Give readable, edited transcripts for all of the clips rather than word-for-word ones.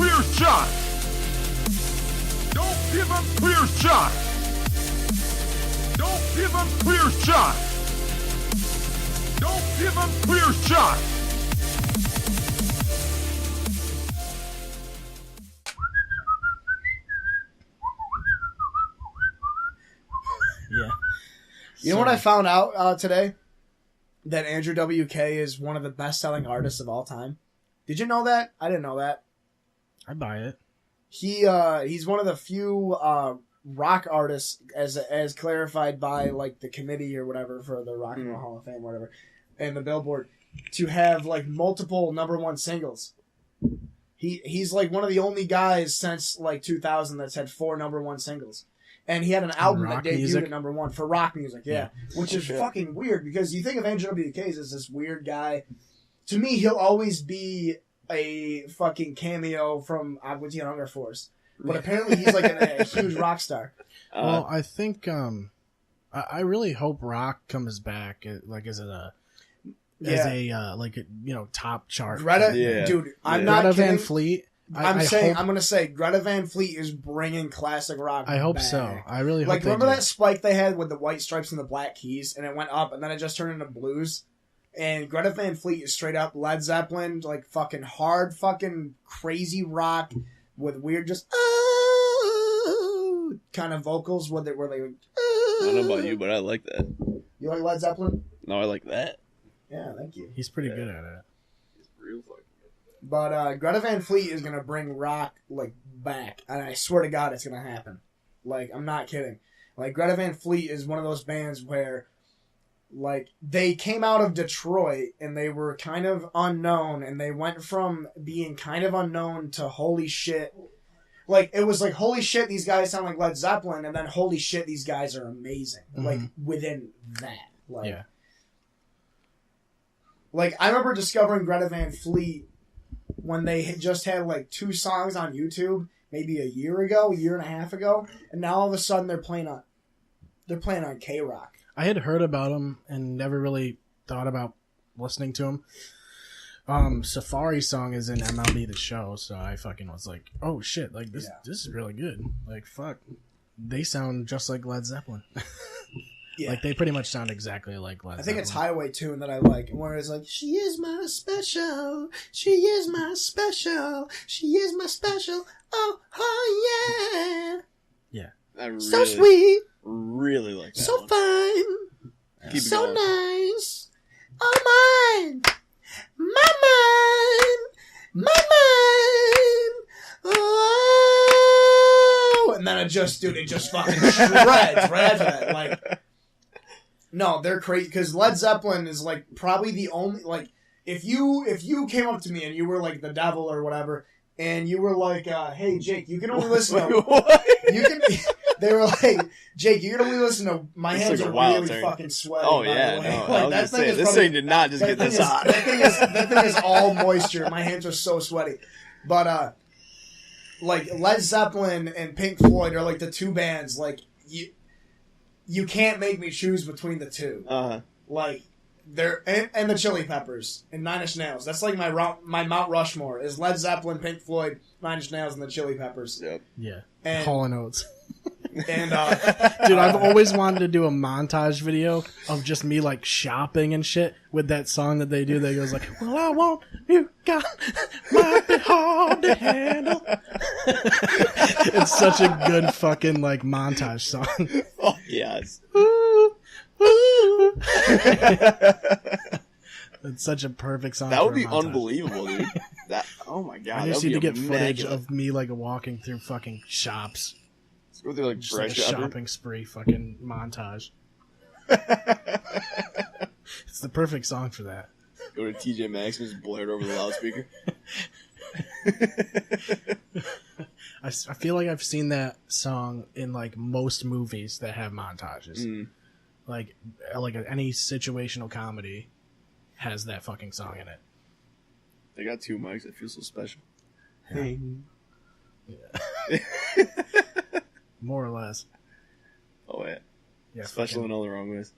clear shot. Don't give him clear shot. Don't give him clear shot. Don't give him clear shot. Yeah. You know what I found out today? That Andrew WK is one of the best-selling artists of all time. Did you know that? I didn't know that. I buy it. He's one of the few rock artists, as clarified by like the committee or whatever for the Rock and Roll Hall of Fame, or whatever, and the Billboard, to have like multiple #1 singles. He's like one of the only guys since like 2000 that's had 4 #1 singles. And he had an album that debuted music? at #1 for rock music, yeah. Which is fucking weird, because you think of Andrew WK as this weird guy. To me, he'll always be a fucking cameo from Agua Tea and Hunger Force. But apparently he's like a huge rock star. Well, I think I really hope rock comes back like as a top chart. Greta, dude, I'm not Greta kidding. Van Fleet. I'm gonna say Greta Van Fleet is bringing classic rock. I hope back. so. I really hope. Like, remember that spike they had with the white stripes and the black keys, and it went up, and then it just turned into blues. And Greta Van Fleet is straight up Led Zeppelin, like fucking hard, fucking crazy rock with weird, just kind of vocals where they. I don't know about you, but I like that. You like Led Zeppelin? No, I like that. Yeah, thank you. He's pretty good at it. It's real fucking good. But Greta Van Fleet is gonna bring rock like back, and I swear to God, it's gonna happen. Like, I'm not kidding. Like, Greta Van Fleet is one of those bands where, like, they came out of Detroit and they were kind of unknown, and they went from being kind of unknown to holy shit. Like, it was like, holy shit, these guys sound like Led Zeppelin, and then holy shit, these guys are amazing. Mm-hmm. Like, within that. Like, Yeah. Like, I remember discovering Greta Van Fleet when they had just had like 2 songs on YouTube, maybe a year and a half ago, and now all of a sudden they're playing on K-Rock. I had heard about him and never really thought about listening to him. Safari song is in MLB The Show, so I fucking was like, oh shit, like this is really good. Like, fuck, they sound just like Led Zeppelin. Yeah. Like, they pretty much sound exactly like Led Zeppelin. I think it's Highway Tune that I like, where it's like, she is my special, she is my special, she is my special, oh yeah. Yeah. I really, So sweet, really like that so one. fine, Keep it so going. nice, oh mine, my mind, oh, and then it just fucking shreds right after that, like. No, they're crazy, because Led Zeppelin is like probably the only, like, if you came up to me and you were like the devil or whatever, and you were like, hey Jake, you can only listen to they were like, Jake, you can only listen to my This hands took a are while, really Terry. fucking sweaty. Oh by yeah, the way. no. Like, I was that gonna say is this probably- thing did not just get this hot. That thing is all moisture. My hands are so sweaty. But like Led Zeppelin and Pink Floyd are like the 2 bands, like, you can't make me choose between the 2. Like, they're and the Chili Peppers and 9 Inch Nails. That's like my Mount Rushmore is Led Zeppelin, Pink Floyd, 9 Inch Nails, and the Chili Peppers. Yep. Yeah. And- Hall & Oates. And Dude, I've always wanted to do a montage video of just me like shopping and shit with that song that they do that goes like, well, I want you got might be hard to handle. It's such a good fucking like montage song. Oh yes. It's such a perfect song. That would for a be montage. unbelievable, dude. That. Oh my god. I just that need would to be get footage immaculate. of me like walking through fucking shops. Let's go through like Just like a fresh shopping. shopping spree fucking montage. It's the perfect song for that. Go to TJ Maxx and just blare it over the loudspeaker. I feel like I've seen that song in like most movies that have montages. Like any situational comedy has that fucking song in it. They got 2 mics. I feel so special. Yeah. More or less. Oh yeah. Yeah. Special fucking- in all the wrong ways.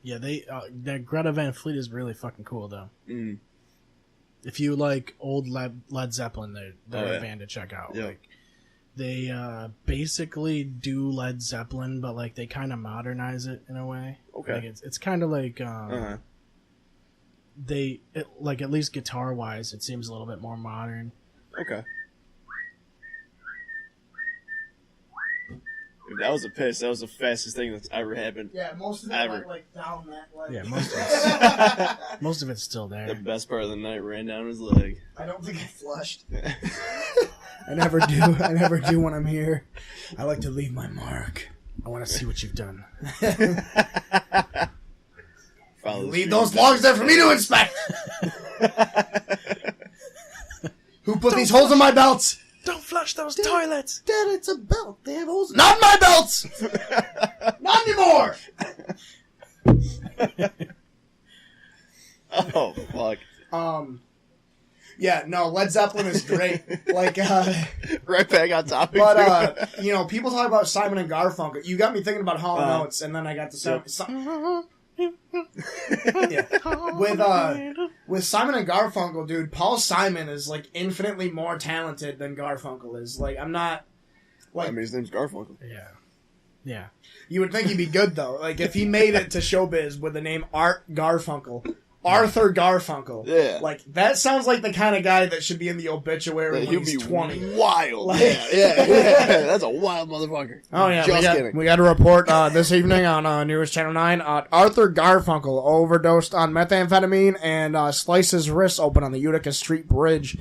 Yeah, that Greta Van Fleet is really fucking cool though. If you like old Led Zeppelin, they're yeah. a band to check out. Yeah. Like they basically do Led Zeppelin, but like they kind of modernize it in a way. Okay. Like it's kind of like like at least guitar wise, it seems a little bit more modern. Okay. If that was a piss, that was the fastest thing that's ever happened. Yeah, most of it Ever. went like down that leg. Yeah, most of it's still there. The best part of the night ran down his leg. I don't think I flushed. I never do. I never do when I'm here. I like to leave my mark. I want to see what you've done. Leave those logs there for me to inspect. Who put these holes in my belts? Don't flush those toilets. Dad, it's a belt. They have holes. Not in my belts. Not anymore. Oh, fuck. Yeah, no, Led Zeppelin is great. Like, Right back on topic. but people talk about Simon and Garfunkel. You got me thinking about Hall and Oates, and then I got to with Simon and Garfunkel, dude. Paul Simon is like infinitely more talented than Garfunkel is. Like, I'm not like I mean, his name's Garfunkel. Yeah. you would think he'd be good though. Like if he made it to showbiz with the name Art Garfunkel. Arthur Garfunkel. Yeah. Like, that sounds like the kind of guy that should be in the obituary Yeah, when he'd he's be 20. wild. Like- yeah. That's a wild motherfucker. Oh, yeah. Just kidding. We got a report this evening on News Channel 9. Arthur Garfunkel overdosed on methamphetamine and sliced his wrists open on the Utica Street Bridge.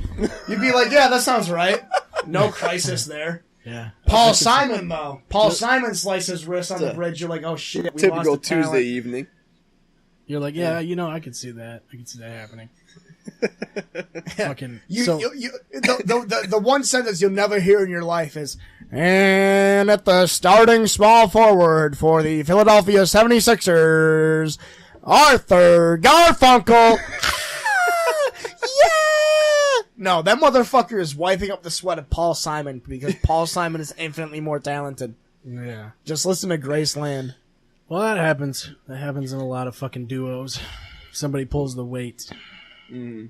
You'd be like, yeah, that sounds right. No crisis there. Yeah. Paul Simon, though. Paul Simon sliced his wrists on the bridge. You're like, oh, shit, we Typical lost a talent. Tuesday evening. You're like, yeah, I could see that. I could see that happening. Fucking. The one sentence you'll never hear in your life is, and at the starting small forward for the Philadelphia 76ers, Arthur Garfunkel. Yeah! No, that motherfucker is wiping up the sweat of Paul Simon because Paul Simon is infinitely more talented. Yeah. Just listen to Graceland. Well, that happens. That happens in a lot of fucking duos. Somebody pulls the weight. Mm.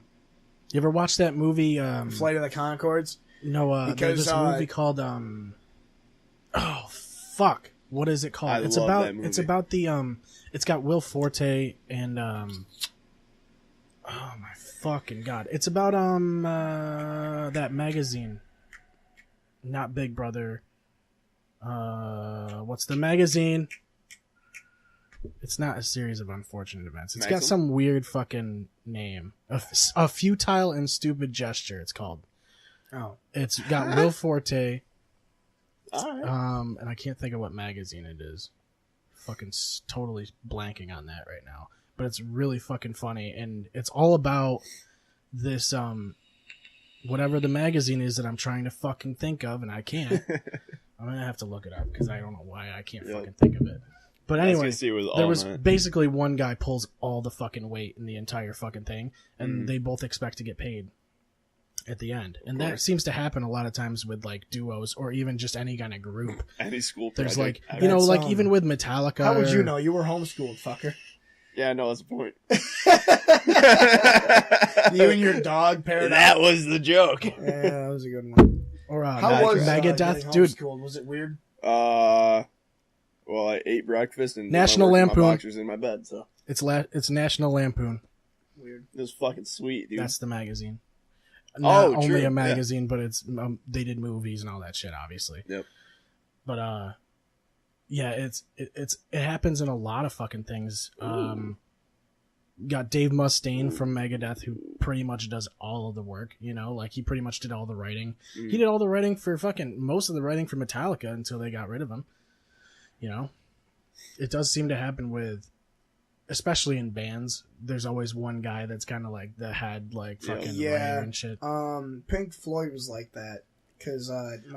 You ever watch that movie? Flight of the Conchords. No, Because, there's this movie called oh fuck, what is it called? I It's love about that movie. it's about the it's got Will Forte and oh my fucking god, it's about that magazine, not Big Brother. What's the magazine? It's not A Series of Unfortunate Events. It's got Maxim? some weird fucking name. A Futile and Stupid Gesture, it's called. Oh. It's got Will Forte, All right. and I can't think of what magazine it is. Fucking totally blanking on that right now. But it's really fucking funny, and it's all about this, whatever the magazine is that I'm trying to fucking think of, and I can't. I'm gonna have to look it up, because I don't know why I can't Yep. fucking think of it. But I was anyway, gonna see it was there all was night. basically one guy pulls all the fucking weight in the entire fucking thing, and Mhm. they both expect to get paid at the end. And that course. seems to happen a lot of times with like duos or even just any kind of group. Any school There's project like, ever. you know, That's, like even with Metallica. How would you or- know? You were homeschooled, fucker. Yeah, I know, that's the point. You and your dog paired up. That was the joke. Yeah, that was a good one. Or How was Megadeth, getting dude. homeschooled? Was it weird? Well, I ate breakfast and National I worked in Lampoon. my boxers in my bed, so It's National Lampoon. Weird. it was fucking sweet, dude. That's the magazine. Not Oh, only true, a yeah. magazine, but it's they did movies and all that shit, obviously. Yep. But yeah, it happens in a lot of fucking things. Got Dave Mustaine from Megadeth, who pretty much does all of the work. You know, like he pretty much did all the writing. Mm. He did all the writing for most of the writing for Metallica until they got rid of him. You know, it does seem to happen with, especially in bands. There's always one guy that's kind of like the head, like fucking Yeah. writer and shit. Pink Floyd was like that. Because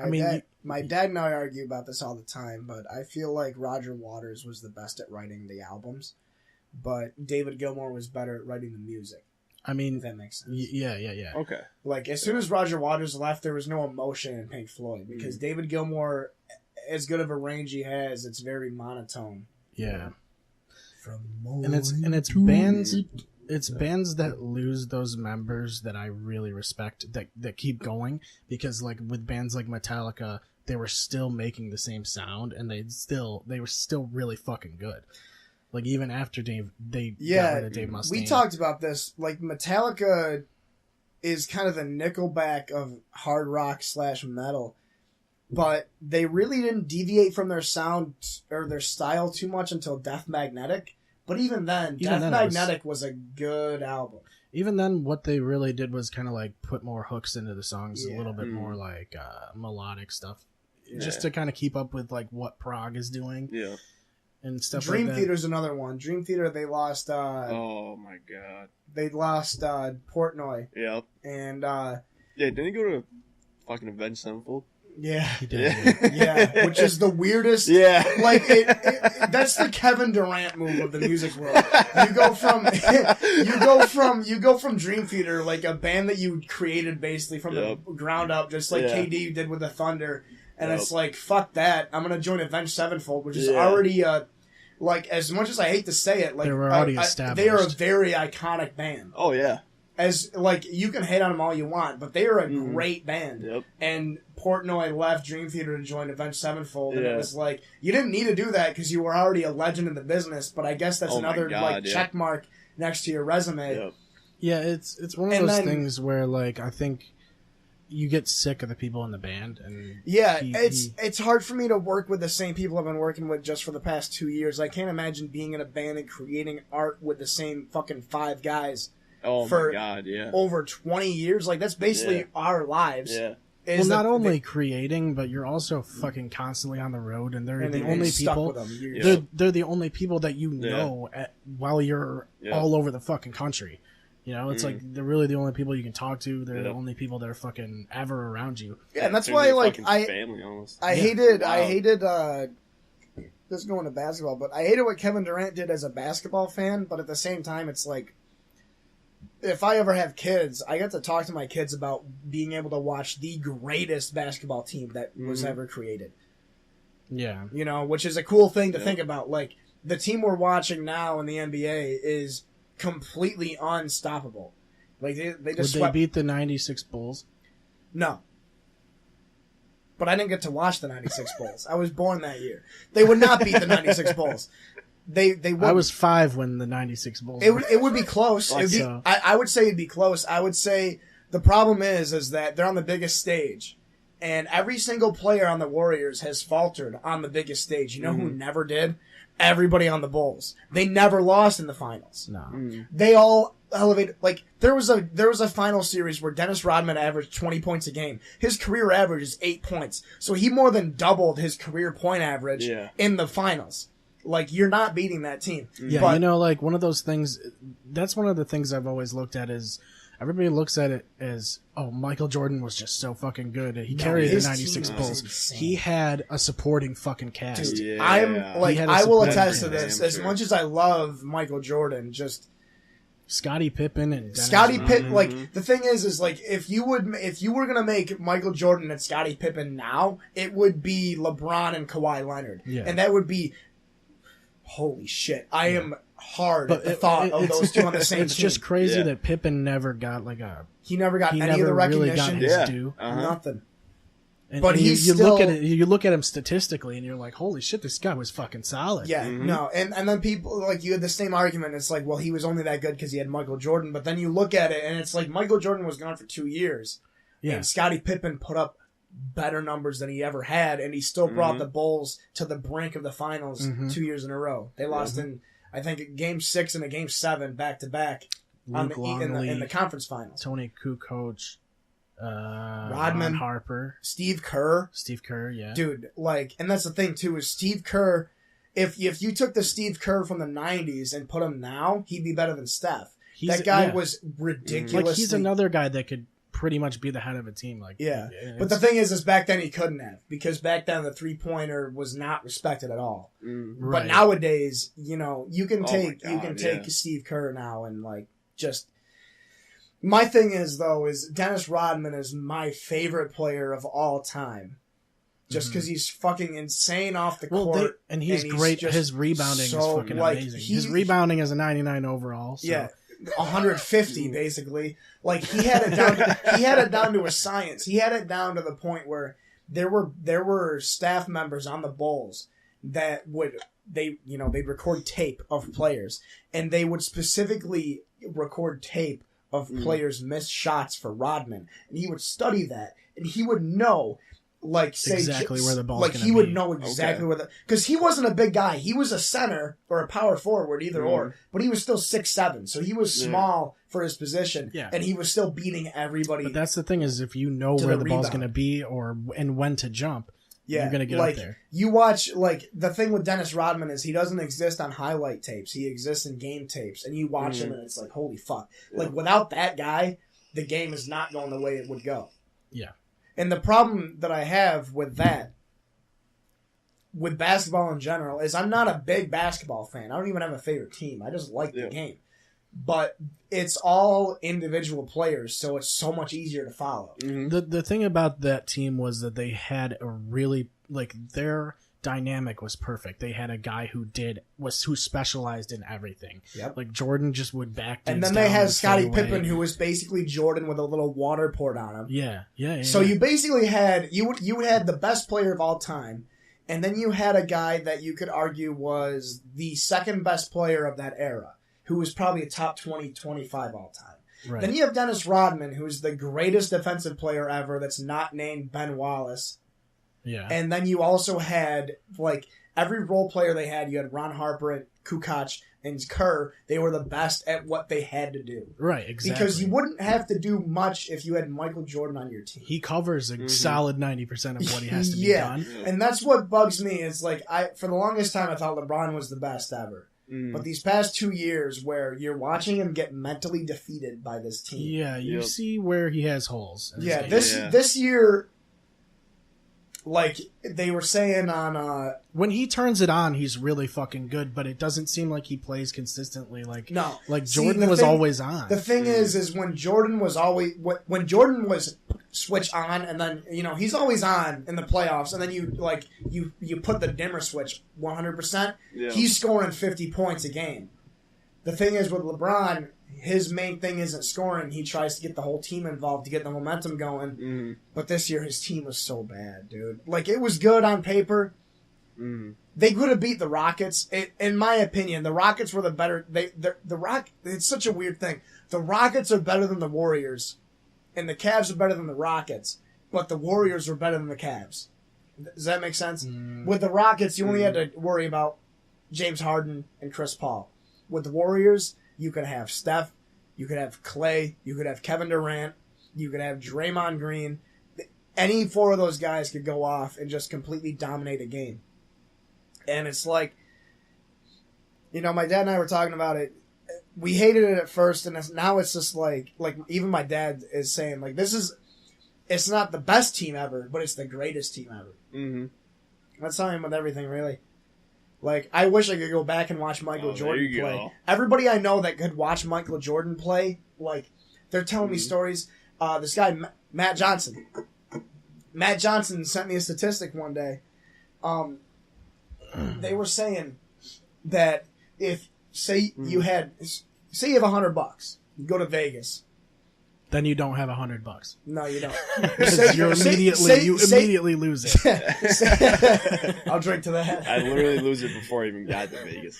mean, my dad and I argue about this all the time, but I feel like Roger Waters was the best at writing the albums, but David Gilmour was better at writing the music, I mean, if that makes sense. yeah. Okay. Like, as soon as Roger Waters left, there was no emotion in Pink Floyd, because David Gilmour, as good of a range he has, it's very monotone. Yeah. From And it's bands it's bands that lose those members that I really respect that keep going, because like with bands like Metallica, they were still making the same sound and they were still really fucking good. Like even after they got rid of Dave Mustaine. We talked about this. Like Metallica is kind of the Nickelback of hard rock / metal, but they really didn't deviate from their sound or their style too much until Death Magnetic. But even then, Death Magnetic was a good album. Even then, what they really did was kind of like put more hooks into the songs, a little bit more like melodic stuff, just to kind of keep up with like what prog is doing. Yeah. And stuff Dream like that. Theater's another one. Dream Theater, they lost... oh my god. They lost Portnoy. Yep. And... yeah, didn't he go to fucking Avenged Sevenfold? Yeah. He did. Yeah, which is the weirdest... Yeah. Like, that's the Kevin Durant move of the music world. You go from Dream Theater, like a band that you created basically from the ground up, just like KD did with the Thunder... And it's like, fuck that. I'm going to join Avenged Sevenfold, which is already, like, as much as I hate to say it, like, they were already established. They are a very iconic band. Oh, yeah. As, like, you can hate on them all you want, but they are a great band. Yep. And Portnoy left Dream Theater to join Avenged Sevenfold, and it was like, you didn't need to do that because you were already a legend in the business, but I guess that's another, check mark next to your resume. Yep. Yeah, it's one of those things where, like, I think... you get sick of the people in the band, and it's hard for me to work with the same people I've been working with just for the past 2 years. I can't imagine being in a band and creating art with the same fucking 5 guys for over 20 years. Like that's basically our lives. Yeah. Well, not only creating, but you're also fucking constantly on the road, and they're the only people. They're the only people that you know while you're all over the fucking country. You know, it's like they're really the only people you can talk to. They're the only people that are fucking ever around you. Yeah, and that's why, like, family almost. I hated this going to basketball, but I hated what Kevin Durant did as a basketball fan. But at the same time, it's like, if I ever have kids, I get to talk to my kids about being able to watch the greatest basketball team that was ever created. Yeah, you know, which is a cool thing to think about. Like the team we're watching now in the NBA is completely unstoppable. Like they just Would they beat the 96 Bulls? No. But I didn't get to watch the 96 Bulls. I was born that year. They would not beat the 96 Bulls. They would. I was 5 when the 96 Bulls it would be close. I would say it'd be close. I would say the problem is that they're on the biggest stage. And every single player on the Warriors has faltered on the biggest stage. You know who never did? Everybody on the Bulls. They never lost in the finals. No. They all elevated. Like there was a final series where Dennis Rodman averaged 20 points a game. His career average is 8 points. So he more than doubled his career point average in the finals. Like you're not beating that team. Yeah, but, you know, like one of those things. That's one of the things I've always looked at is everybody looks at it as, oh, Michael Jordan was just so fucking good. He carried the 96 Bulls. He had a supporting fucking cast. Dude, I will attest to this. As much as I love Michael Jordan, just Scottie Pippen and Scottie Pippen. Like the thing is like if you were gonna make Michael Jordan and Scottie Pippen now, it would be LeBron and Kawhi Leonard, and that would be holy shit. I am hard at the thought of those two on the same team. It's just crazy that Pippen never got he never got any of the recognition. Really got his due. Nothing. But you look at him statistically, and you're like, holy shit, this guy was fucking solid. Yeah, no, and then people like you had the same argument. It's like, well, he was only that good because he had Michael Jordan. But then you look at it, and it's like Michael Jordan was gone for 2 years, and Scottie Pippen put up better numbers than he ever had, and he still brought the Bulls to the brink of the finals 2 years in a row. They lost in, I think, Game 6 and a Game 7 back to back in the conference finals. Tony Kukoc, Rodman, Ron Harper, Steve Kerr, yeah, dude. Like, and that's the thing too is Steve Kerr. If you took the Steve Kerr from the '90s and put him now, he'd be better than Steph. That guy was ridiculous. Like he's another guy that could pretty much be the head of a team. Like but the thing is back then he couldn't have because back then the 3-pointer was not respected at all. But nowadays, you know, you can take Steve Kerr now and like just. My thing is though is Dennis Rodman is my favorite player of all time. Just because he's fucking insane off the court. And he's great. His rebounding is fucking amazing. His rebounding is a 99 overall. So. Yeah. 150 basically. Like he had it down. He had it down to a science. He had it down to the point where there were staff members on the Bulls that they'd record tape of players, and they would specifically record tape of players' missed shots for Rodman, and he would study that, and he would know. Like say exactly where the ball's like gonna he would be. know exactly where the because he wasn't a big guy. He was a center or a power forward, either or, but he was still 6'7", so he was small for his position. Yeah. And he was still beating everybody. But that's the thing is if you know where the ball's going to be and when to jump, you're going to get up there. You watch the thing with Dennis Rodman is he doesn't exist on highlight tapes. He exists in game tapes, and you watch him and it's like holy fuck. Yeah. Like without that guy, the game is not going the way it would go. Yeah. And the problem that I have with that, with basketball in general, is I'm not a big basketball fan. I don't even have a favorite team. I just like the game. But it's all individual players, so it's so much easier to follow. Mm-hmm. The thing about that team was that they had a really, their dynamic was perfect. They had a guy who specialized in everything. Yep. Like Jordan just would back dudes and then down they had and Scottie stay away. Pippen, who was basically Jordan with a little water poured on him. Yeah. So you basically had you had the best player of all time, and then you had a guy that you could argue was the second best player of that era, who was probably a top 20, 25 all time. Right. Then you have Dennis Rodman, who's the greatest defensive player ever that's not named Ben Wallace. Yeah. And then you also had, every role player they had, you had Ron Harper and Kukoc and Kerr. They were the best at what they had to do. Right, exactly. Because you wouldn't have to do much if you had Michael Jordan on your team. He covers a solid 90% of what he has to be done. And that's what bugs me. Is for the longest time, I thought LeBron was the best ever. But these past 2 years where you're watching him get mentally defeated by this team. Yeah, you see where he has holes. This year, they were saying on... when he turns it on, he's really fucking good, but it doesn't seem like he plays consistently. No. Jordan was always on. The thing is when Jordan was when Jordan was switch on, and then, he's always on in the playoffs, and then you put the dimmer switch 100%, he's scoring 50 points a game. The thing is with LeBron, his main thing isn't scoring. He tries to get the whole team involved to get the momentum going. But this year, his team was so bad, dude. It was good on paper. They could have beat the Rockets. In my opinion, the Rockets were the better... It's such a weird thing. The Rockets are better than the Warriors, and the Cavs are better than the Rockets, but the Warriors were better than the Cavs. Does that make sense? With the Rockets, you only had to worry about James Harden and Chris Paul. With the Warriors, you could have Steph, you could have Clay, you could have Kevin Durant, you could have Draymond Green. Any four of those guys could go off and just completely dominate a game. And it's my dad and I were talking about it. We hated it at first, and now it's just even my dad is saying, it's not the best team ever, but it's the greatest team ever. That's how I am with everything, really. I wish I could go back and watch Michael Jordan play. Go. Everybody I know that could watch Michael Jordan play, they're telling me stories. This guy, Matt Johnson. Matt Johnson sent me a statistic one day. They were saying that if, say you have $100, you go to Vegas. Then you don't have $100. No, you don't. You immediately lose it. I'll drink to that. I literally lose it before I even got to Vegas.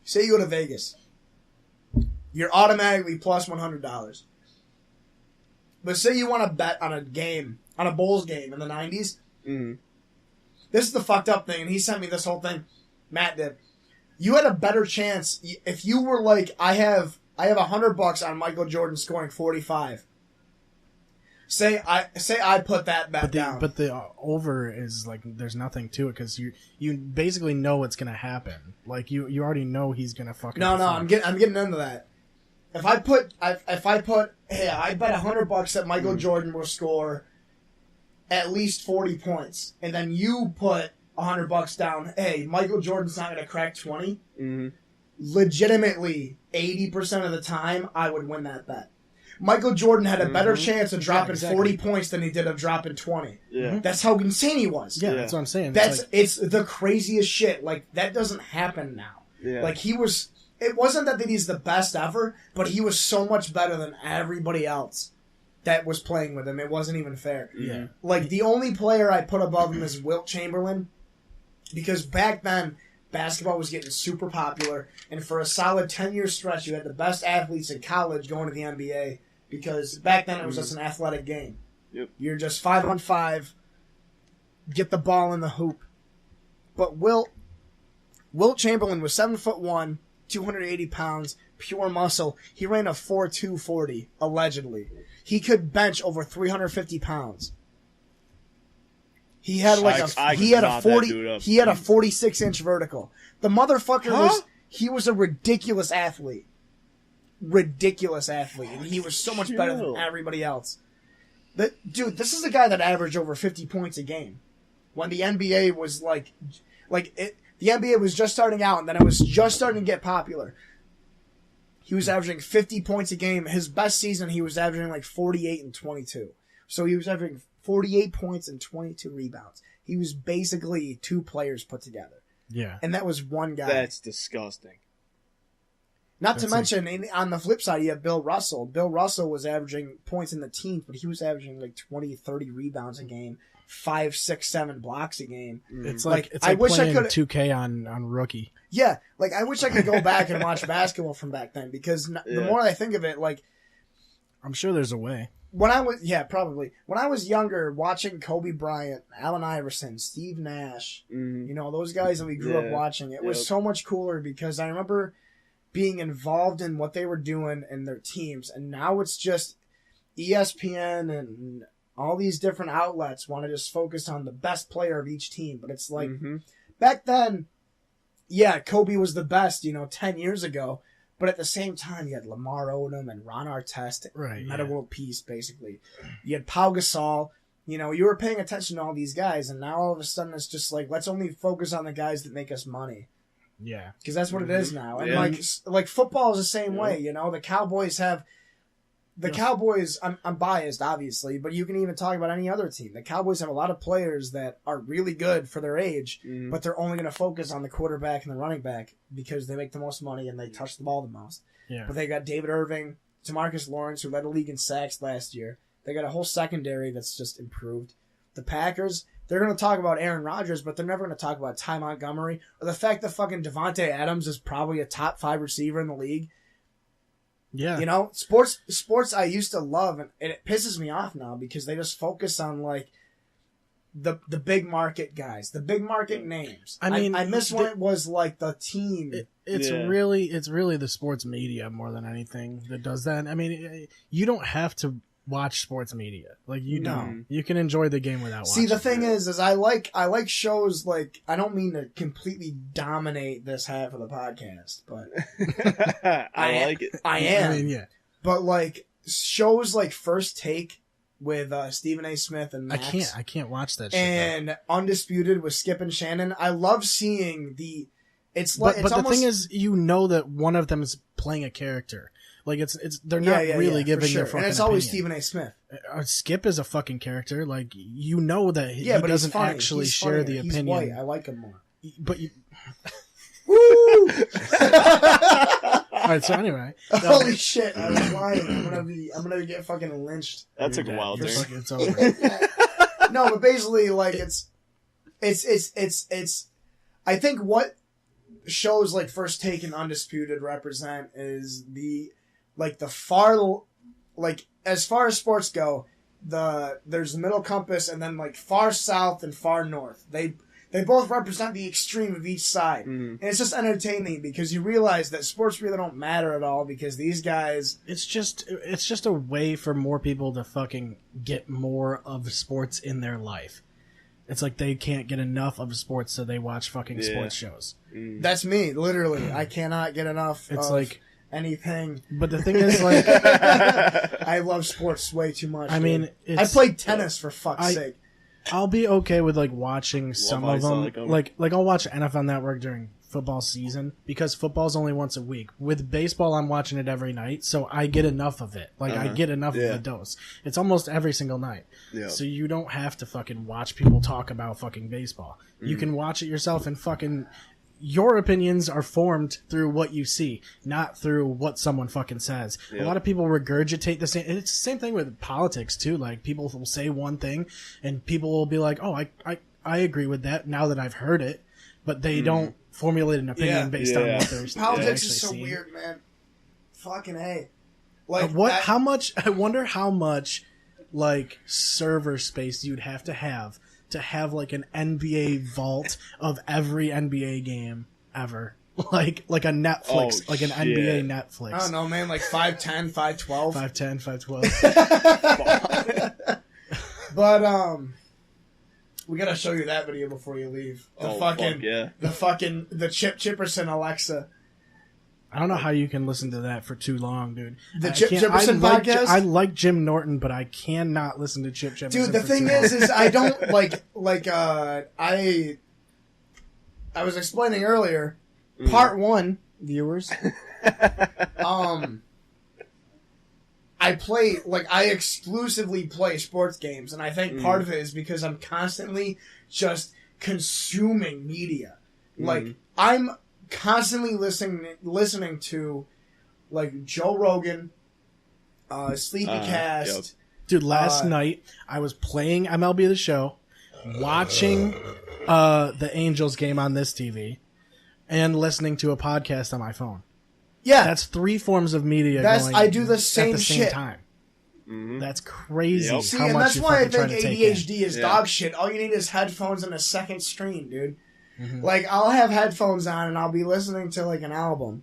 Say you go to Vegas. You're automatically plus $100. But say you want to bet on a Bulls game in the 90s. This is the fucked up thing, and he sent me this whole thing. Matt did. You had a better chance if you were I have $100 on Michael Jordan scoring 45. Say I put that bet down. But the over is there's nothing to it because you basically know what's gonna happen. You already know he's gonna fucking. No, I'm getting into that. If I put I bet $100 that Michael Jordan will score at least 40 points, and then you put $100 down. Hey, Michael Jordan's not going to crack 20. Legitimately, 80% of the time, I would win that bet. Michael Jordan had a better chance of dropping exactly. 40 points than he did of dropping 20. Yeah. That's how insane he was. Yeah, that's what I'm saying. It's the craziest shit. Like, that doesn't happen now. Yeah. Like, it wasn't that he's the best ever, but he was so much better than everybody else that was playing with him. It wasn't even fair. Yeah. Like, the only player I put above him is Wilt Chamberlain, because back then, basketball was getting super popular, and for a solid 10-year stretch, you had the best athletes in college going to the NBA, because back then it was just an athletic game. Yep. You're just 5-on-5, get the ball in the hoop. But Wilt Chamberlain was 7'1", 280 pounds, pure muscle. He ran a 4.2 40, allegedly. He could bench over 350 pounds. He had like he had a 46-inch vertical. The motherfucker was a ridiculous athlete. And he was so much better than everybody else. Dude, this is a guy that averaged over 50 points a game. When the NBA was the NBA was just starting out, and then it was just starting to get popular. He was averaging 50 points a game. His best season, he was averaging like 48 and 22. So he was averaging 48 points and 22 rebounds. He was basically two players put together. Yeah. And that was one guy. That's disgusting. Not to mention, on the flip side, you have Bill Russell. Bill Russell was averaging points in the teens, but he was averaging like 20, 30 rebounds a game, 5, 6, 7 blocks a game. It's like I wish playing 2K on rookie. Yeah, like I wish I could go back and watch basketball from back then, because the more I think of it, like, I'm sure there's a way. Probably. When I was younger, watching Kobe Bryant, Allen Iverson, Steve Nash, those guys that we grew up watching, it was so much cooler, because I remember being involved in what they were doing and their teams, and now it's just ESPN and all these different outlets want to just focus on the best player of each team. But it's like, back then, yeah, Kobe was the best, 10 years ago. But at the same time, you had Lamar Odom and Ron Artest, Meta World Peace, basically. You had Pau Gasol. You were paying attention to all these guys, and now all of a sudden it's just like, let's only focus on the guys that make us money. Yeah. Because that's what it is now. And like football is the same way, The Cowboys have... The Cowboys, I'm biased, obviously, but you can even talk about any other team. The Cowboys have a lot of players that are really good for their age, but they're only going to focus on the quarterback and the running back because they make the most money and they touch the ball the most. Yeah. But they got David Irving, DeMarcus Lawrence, who led the league in sacks last year. They got a whole secondary that's just improved. The Packers, they're going to talk about Aaron Rodgers, but they're never going to talk about Ty Montgomery or the fact that fucking Devontae Adams is probably a top 5 receiver in the league. Yeah. Sports I used to love, and it pisses me off now because they just focus on like the big market guys, the big market names. I mean, I miss when it was like the team. It's really the sports media more than anything that does that. I mean, you don't have to watch sports media. Like, you don't. You can enjoy the game without watching. See, the thing is I like shows like, I don't mean to completely dominate this half of the podcast, but I like it. I am. I mean, yeah. But like shows like First Take with Stephen A. Smith and Max. I can't watch that shit. And Undisputed with Skip and Shannon. I love seeing but the thing is, that one of them is playing a character. Like, they're not really giving their fucking and it's always opinion. Stephen A. Smith. Skip is a fucking character. Like, that he doesn't actually share the opinion. He's white. I like him more. But you... Woo! Alright, so anyway. Holy shit, I was lying. I'm gonna get fucking lynched. That took a while, dude. It's over. No, but basically, like, it's I think what shows like First Take and Undisputed represent is as far as sports go, there's the middle compass and then like far south and far north. They both represent the extreme of each side. And it's just entertaining because you realize that sports really don't matter at all because these guys... It's just a way for more people to fucking get more of sports in their life. It's like they can't get enough of sports, so they watch fucking sports shows. That's me, literally. I cannot get enough of anything. But the thing is, like... I love sports way too much. I mean, I played tennis, for fuck's sake. I'll be okay with, like, watching some of them. Like I'll watch NFL Network during football season because football's only once a week. With baseball, I'm watching it every night, so I get enough of it. Like, I get enough of the dose. It's almost every single night. Yeah. So you don't have to fucking watch people talk about fucking baseball. You can watch it yourself and fucking... Your opinions are formed through what you see, not through what someone fucking says. Yep. A lot of people regurgitate the same. It's the same thing with politics too. Like, people will say one thing, and people will be like, "Oh, I agree with that." Now that I've heard it, but they don't formulate an opinion based on what they're Politics is so seeing. weird, man. Fucking A. Like What? How much? I wonder how much like server space you'd have to have like an NBA vault of every NBA game ever. Like a Netflix, like an NBA Netflix. I don't know, man, like 5'10", 5'12". 5'10", 5'12". But we gotta show you that video before you leave. The Chip Chipperson Alexa. I don't know how you can listen to that for too long, dude. The Chip Chipperson podcast? I like Jim Norton, but I cannot listen to Chip Chipperson. Dude, the thing is I don't I was explaining earlier, part 1, viewers. I exclusively play sports games, and I think part of it is because I'm constantly just consuming media. Like, I'm constantly listening to like Joe Rogan, Sleepycast. Dude, last night I was playing MLB The Show, watching the Angels game on this TV, and listening to a podcast on my phone. Yeah, that's 3 forms of media. I do the same at the shit. Same time. That's crazy. Yep. See, how and much that's you why I fucking think try to take ADHD is dog shit. All you need is headphones and a second screen, dude. Mm-hmm. Like, I'll have headphones on and I'll be listening to like an album,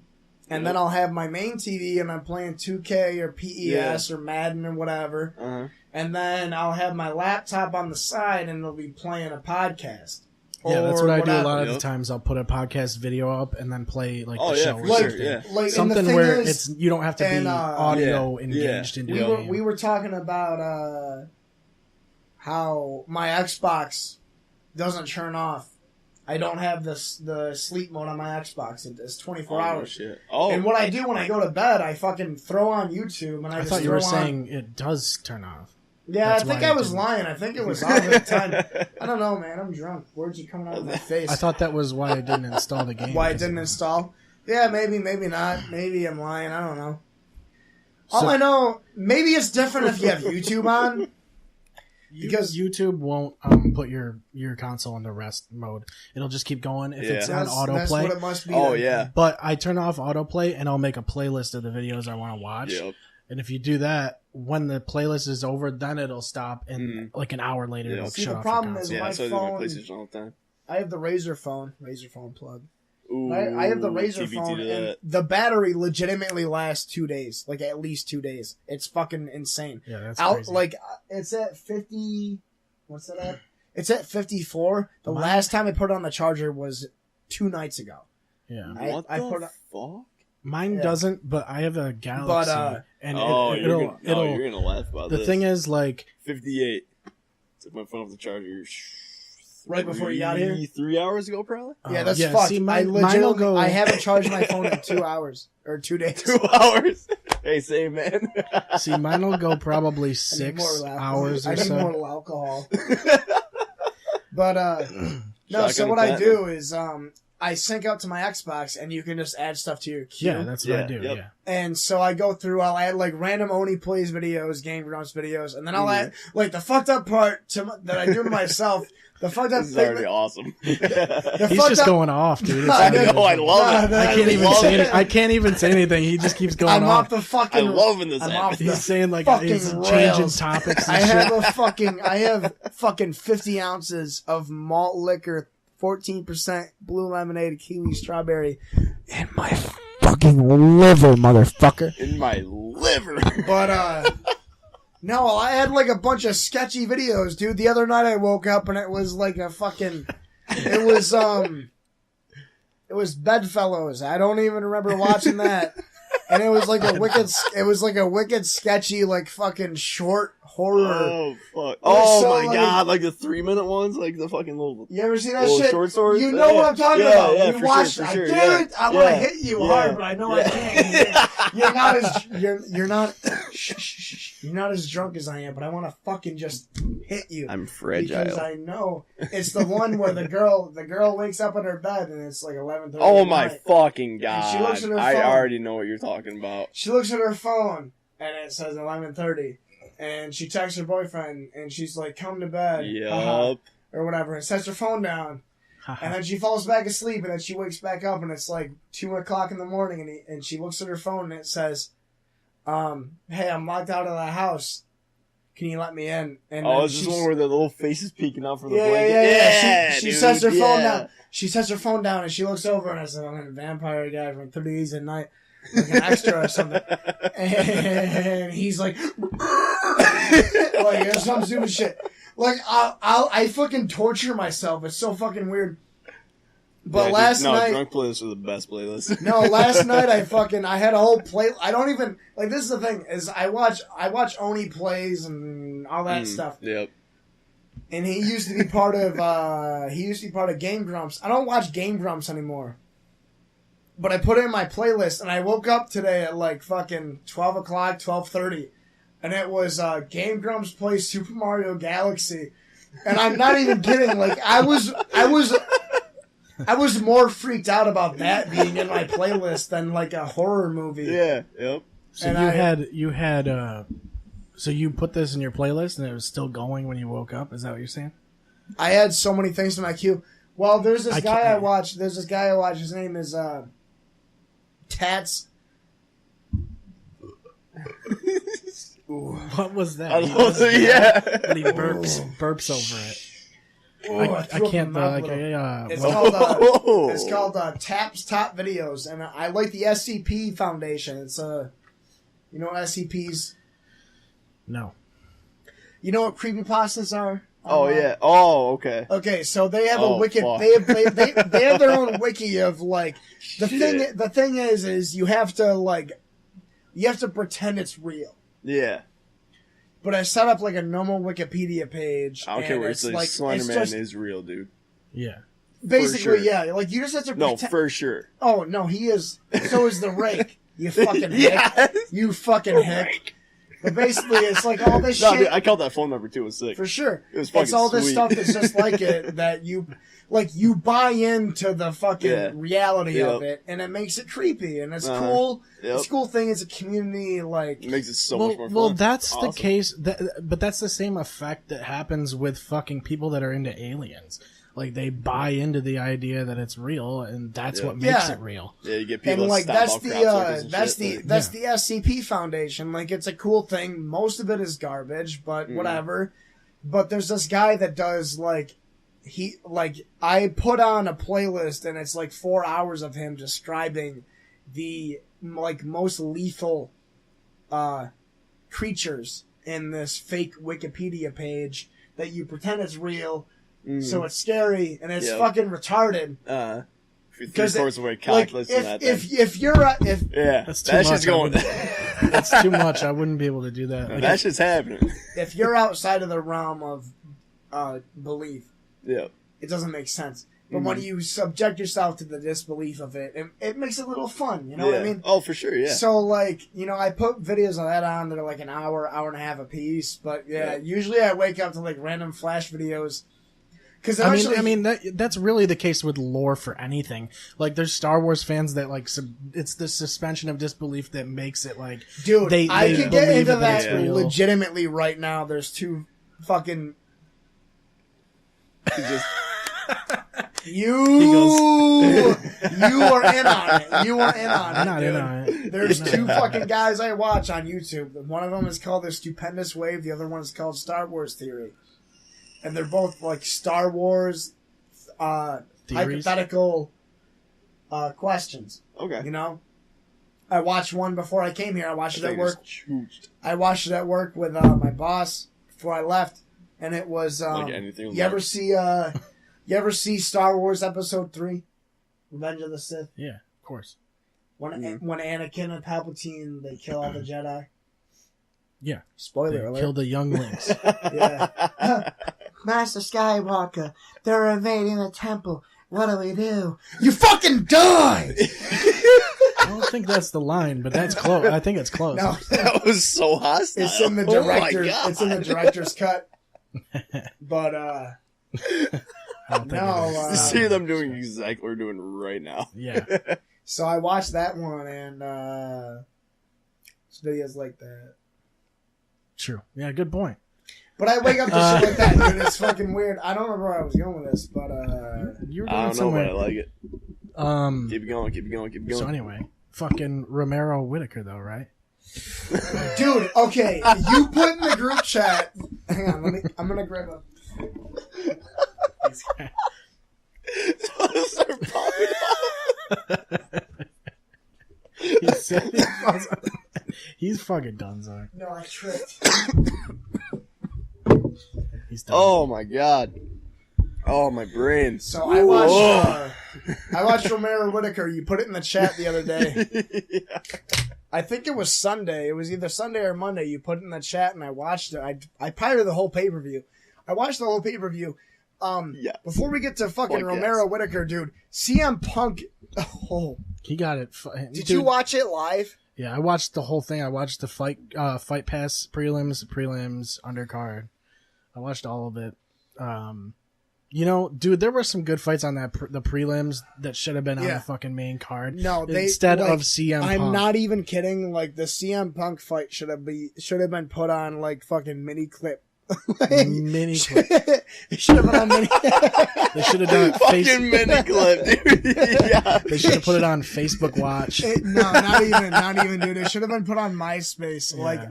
and then I'll have my main TV and I'm playing 2K or PES or Madden or whatever, and then I'll have my laptop on the side and it'll be playing a podcast. Yeah, that's what I do a lot of Yep. the times. I'll put a podcast video up and then play like the show or for something. sure, yeah. Like, Something and the thing where is, you don't have to be audio engaged into it. we were talking about how my Xbox doesn't turn off. I don't have the sleep mode on my Xbox. It's 24 hours. Shit. And what I do when I go to bed, I fucking throw on YouTube and I thought you were saying it does turn off. Yeah, That's I think why I I was didn't. lying. I think it was off at the time. I don't know, man. I'm drunk. Words are coming out of my face. I thought that was why I didn't install the game. Why it didn't install? Yeah, maybe not. Maybe I'm lying. I don't know. All I know, maybe it's different if you have YouTube on. Because YouTube won't put your console into rest mode. It'll just keep going if it's on that's autoplay. what it must be. Oh, then. yeah. But I turn off autoplay and I'll make a playlist of the videos I want to watch. Yep. And if you do that, when the playlist is over, then it'll stop, and like an hour later, it'll See, shut the off problem your is console. Yeah, my that's what I do with my phone. PlayStation all the time. I have the Razer phone plug. Ooh, I have the Razer TBT phone, to and that. the battery legitimately lasts 2 days, like at least 2 days. It's fucking insane. Yeah, that's Out crazy. like it's at 50. What's that at? It's at 54. The last time I put it on the charger was 2 nights ago. Yeah, What I the put fuck? mine doesn't, but I have a Galaxy, and you're it'll. gonna laugh about The this. thing is, like, 58. Took my phone off the charger. Right before you got here? 3 hours ago, probably. Yeah, that's fucked. See, I mine will legitimately, go. I haven't charged my phone in 2 hours or 2 days. 2 hours. Hey, same man. See, mine will go probably I need 6 more hours I or need so. more alcohol. But no. So Shotgun what I platinum. do is I sync up to my Xbox, and you can just add stuff to your queue. Yeah, that's what I do. Yep. Yeah, And so I go through, I'll add like random Oni Plays videos, Game Grumps videos, and then I'll add like the fucked up part that I do to myself. The fucked up This is thing. already awesome. he's fucked just up- going off, dude. It's I unbelievable. know, I love it. I can't even love say it. I can't even say anything. He just keeps going I'm off. off the I fucking. love when this I'm happens. off the He's saying like fucking he's changing rails. topics I and have shit. I have fucking 50 ounces of malt liquor, 14% blue lemonade, kiwi, strawberry, in my fucking liver, motherfucker. In my liver. But no, I had like a bunch of sketchy videos, dude. The other night I woke up and it was like a fucking. It was Bedfellows. I don't even remember watching that. And it was like a wicked sketchy, like fucking short horror. Oh fuck! was Oh so, my like- god! Like the 3-minute ones, like the fucking little. You ever see that Little shit? short stories? You know what I'm talking about. Yeah, You for watched. sure, for I sure, damn yeah. it! I want to Yeah. hit you Yeah. hard, but I know I Yeah. can't. You're not as you're not. You're not as drunk as I am, but I want to fucking just hit you. I'm Because fragile. I know it's the one where the girl wakes up in her bed and it's like 11:30. Oh my fucking god! she looks at her I phone. already know what you're talking about. She looks at her phone and it says 11:30, and she texts her boyfriend and she's like, "Come to bed," haha, Yup. or whatever, and sets her phone down. And then she falls back asleep, and then she wakes back up, and it's like 2:00 in the morning, and she looks at her phone, and it says, "Hey, I'm locked out of the house. Can you let me in?" And Oh, then is this she's- one where the little face is peeking out from the yeah, blanket? yeah. She dude, sets her phone yeah. down. She sets her phone down, and she looks over, and I said, "I'm a vampire guy from 30 Days at Night, like an extra or something." And he's like, like some stupid shit. Like I fucking torture myself. It's so fucking weird. But Yeah, last dude, night, drunk playlists are the best playlists. no, last night I had a whole play. I don't even like. This is the thing is I watch Oni plays and all that stuff. Yep. And he used to be part of Game Grumps. I don't watch Game Grumps anymore. But I put it in my playlist, and I woke up today at like fucking 12:30, and it was Game Grumps plays Super Mario Galaxy, and I'm not even kidding. Like I was more freaked out about that being in my playlist than like a horror movie. Yeah. Yep. So And you had so you put this in your playlist and it was still going when you woke up. Is that what you're saying? I had so many things in my queue. Well, there's this I guy I can't- watched. There's this guy I watched. His name is Tats. What was that? I love it, yeah. But he burps over it. Ooh, I threw up can't. in my mouth Like, a little. It's well, called it's called Taps Top Videos, and I like the SCP Foundation. It's you know what SCPs? no. You know what creepypastas are? Oh yeah. Oh okay. Okay, so they have a Oh, wiki. fuck. They have their own wiki of like the Shit. thing. The thing is you have to pretend it's real. Yeah. But I set up like a normal Wikipedia page. I don't care and where it's it's like Slender Man is real, dude. Yeah. basically, sure. yeah. Like you just have to No, pretend. for sure. Oh no, he is. So is the rake. You fucking hick. Yes. You fucking hick. But basically, it's like all this No, shit. dude, I called that phone number too. It was sick. For sure. It was It's fucking all this sweet. stuff that's just like it, that you buy into the fucking Yeah. reality Yep. of it, and it makes it creepy, and it's Uh-huh. cool. Yep. It's a cool thing. It's a community, like, It makes it so well, much more fun. well, that's Awesome. the case. But that's the same effect that happens with fucking people that are into aliens. Like they buy into the idea that it's real, and that's Yeah. what makes Yeah. it real. Yeah, you get people and that like stop that's out the crop circles and that's shit, the like- that's the SCP Foundation. Like it's a cool thing. Most of it is garbage, but whatever. But there's this guy that does like I put on a playlist and it's like 4 hours of him describing the like most lethal creatures in this fake Wikipedia page that you pretend it's real, so it's scary and it's Yep. fucking retarded. If you're 'Cause three-quarters of the way Like cock, listen to that. if you're if yeah, That's too that much. shit's going. That's too much. I wouldn't be able to do that. Like, that shit's happening. if you're outside of the realm of belief, Yeah. it doesn't make sense. But when you subject yourself to the disbelief of it, it makes it a little fun. You know what I mean? Oh, for sure. Yeah. So, like, you know, I put videos of that on that are like an hour and a half a piece. But yeah, usually I wake up to like random Flash videos. Because I mean that's really the case with lore for anything. Like there's Star Wars fans that like it's the suspension of disbelief that makes it like dude, I they can get believe into that it's that real. legitimately right now. There's two fucking Just, you are in on it. You are in on it. I'm not dude. in on it. There's I'm not two in on it. fucking guys I watch on YouTube. One of them is called The Stupendous Wave. The other one is called Star Wars Theory. And they're both like Star Wars Theories? hypothetical questions. okay. You know? I watched one before I came here. I watched it at Thing work. is chooched. I watched it at work with my boss before I left. And it was Like anything with you ever Mark. see Star Wars Episode 3? Revenge of the Sith? Yeah, of course. when Anakin and Palpatine they kill all the Jedi. Yeah. Spoiler They alert. kill the younglings. Yeah. Master Skywalker, they're invading the temple. What do we do? You fucking die! I don't think that's the line, but that's close. I think it's close. No, That was so hostile. it's in the Oh my director. God. It's in the director's cut. But I don't think no, it is. You see them doing exactly what we're doing right now. Yeah. so I watched that one and videos like that. True. Yeah, good point. But I wake up to shit like that, dude. It's fucking weird. I don't remember where I was going with this, but You were I going don't know, somewhere. but I like it. Keep going. So anyway, fucking Romero Whittaker, though, right? dude, okay, you put in the group chat. Hang on, I'm gonna grab a. Start popping He's fucking done, Zach. No, I tripped. He's done. Oh my god. Oh, my brain. So I watched Romero Whittaker. You put it in the chat the other day. Yeah. I think it was Sunday. It was either Sunday or Monday. You put it in the chat and I watched it. I pirated the whole pay-per-view. I watched the whole pay-per-view. Yeah. Before we get to fucking Fuck Romero yes. Whittaker, dude, CM Punk. Oh, He got it. did you watch it live? Yeah, I watched the whole thing. I watched the fight pass prelims, undercard. I watched all of it. You know, dude, there were some good fights on that the prelims that should have been on the fucking main card. No, instead of CM Punk. I'm not even kidding. Like the CM Punk fight should have been put on like fucking mini clip. Mini clip. It should have been on mini. They should have done it. Fucking mini clip, dude. Yeah. They should have put it on Facebook Watch. No, not even, dude. It should have been put on MySpace. Yeah. Like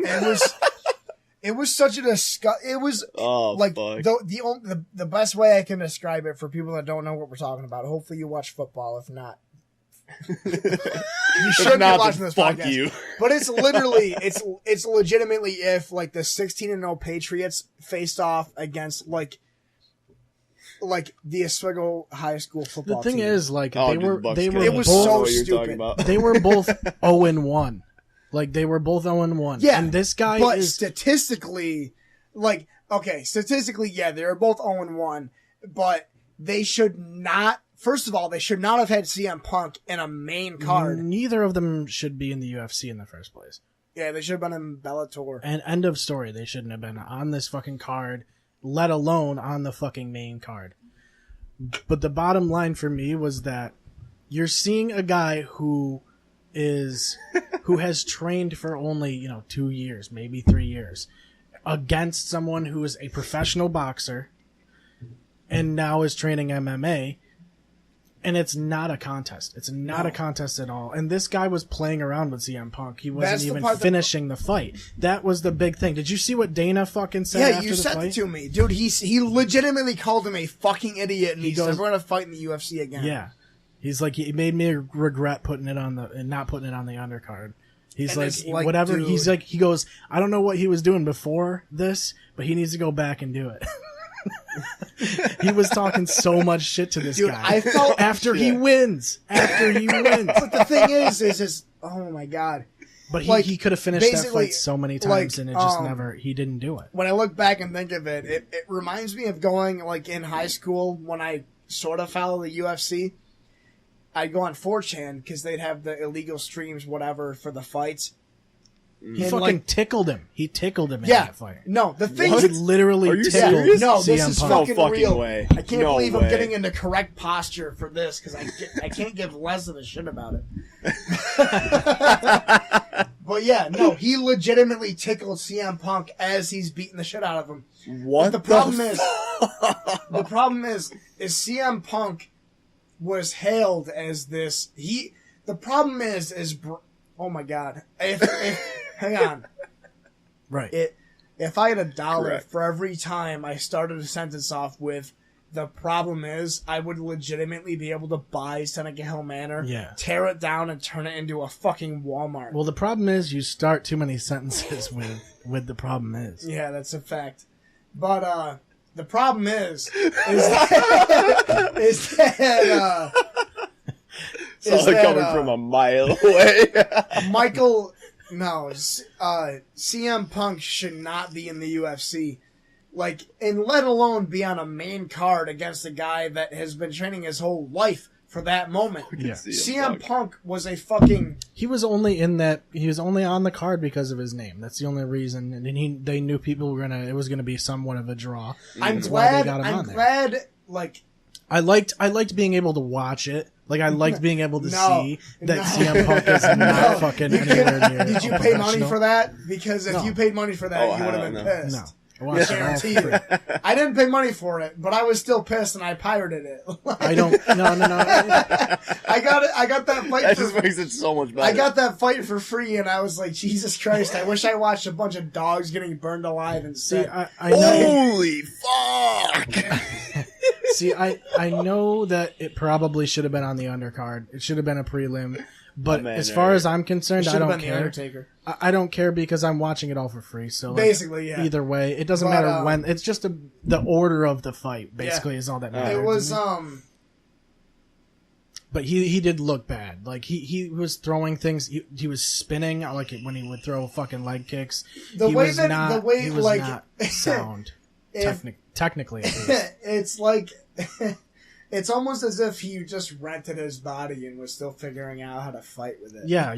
it was such a it was like fuck. the best way I can describe it for people that don't know what we're talking about. Hopefully you watch football. If not, you should be watching this fuck podcast. you. But it's literally it's legitimately if like the 16-0 Patriots faced off against like the Oswego High School football The thing team. is, like, Oh, they dude, were Bucks they got were It was both so what you're stupid. talking about. they were both 0-1. Like, they were both 0-1. Yeah, and this guy but is statistically, like, okay, yeah, they're both 0-1, but they should not. First of all, they should not have had CM Punk in a main card. neither of them should be in the UFC in the first place. Yeah, they should have been in Bellator. And end of story. They shouldn't have been on this fucking card, let alone on the fucking main card. But the bottom line for me was that you're seeing a guy who has trained for only, 2 years, maybe 3 years, against someone who is a professional boxer and now is training MMA. And it's not a contest. It's not a contest at all. And this guy was playing around with CM Punk. He wasn't That's the even part that- finishing the fight. That was the big thing. Did you see what Dana fucking said Yeah, after you the sent fight? it to me, dude. He legitimately called him a fucking idiot, and he's goes- never gonna fight in the UFC again. Yeah. He's like, he made me regret putting it on and not putting it on the undercard. He's And like, it's like, whatever. dude. He's like, he goes, I don't know what he was doing before this, but he needs to go back and do it. He was talking so much shit to this Dude, guy. I felt after he wins. After he wins. But the thing is oh my god. But Like, he could have finished that basically, fight so many times, like, and it just never. He didn't do it. When I look back and think of it, it reminds me of going like in high school when I sort of followed the UFC. I'd go on 4chan because they'd have the illegal streams, whatever, for the fights. He And, fucking like, tickled him. He tickled him in yeah, that fight. no, the thing He is, literally Are you tickled serious? no, this CM is Punk. fucking No fucking real. way. I can't No believe way. I'm getting into correct posture for this because I can't give less of a shit about it. But yeah, no, he legitimately tickled CM Punk as he's beating the shit out of him. What The problem is CM Punk was hailed as this. The problem is oh my god. If hang on. Right. If I had $1 Correct. for every time I started a sentence off with the problem is, I would legitimately be able to buy Seneca Hill Manor, Yeah. tear it down, and turn it into a fucking Walmart. Well, the problem is you start too many sentences with the problem is. Yeah, that's a fact. But the problem is that Saw is it that coming from a mile away. CM Punk should not be in the UFC. Like, and let alone be on a main card against a guy that has been training his whole life for that moment. Yeah. CM Punk was a fucking... He was only on the card because of his name. That's the only reason. And they knew people were it was gonna be somewhat of a draw. I'm That's why they got him I'm on there. glad, like... I liked being able to watch it. Like, I liked being able to see that no. CM Punk is not fucking anywhere near. Did you pay money for that? Because if No. you paid money for that, Oh, you would have been hell no. pissed. No. I watched it all Guarantee free. you. I didn't pay money for it, but I was still pissed and I pirated it. I don't. No. I got that fight. That just makes it so much better. I got that fight for free, and I was like, Jesus Christ! I wish I watched a bunch of dogs getting burned alive instead. See, I know. Holy fuck! See, I know that it probably should have been on the undercard. It should have been a prelim. But man, as far as I'm concerned, It I should have don't been the care. Undertaker. I don't care because I'm watching it all for free. So like, Basically, yeah. either way, it doesn't But, matter when. It's just the order of the fight. Basically, is all that matters. It was But he did look bad. Like he was throwing things. He was spinning like when he would throw fucking leg kicks. The he way was that- not, the way, he was like, not sound. if- Technically, at least. it's like it's almost as if he just rented his body and was still figuring out how to fight with it. Yeah.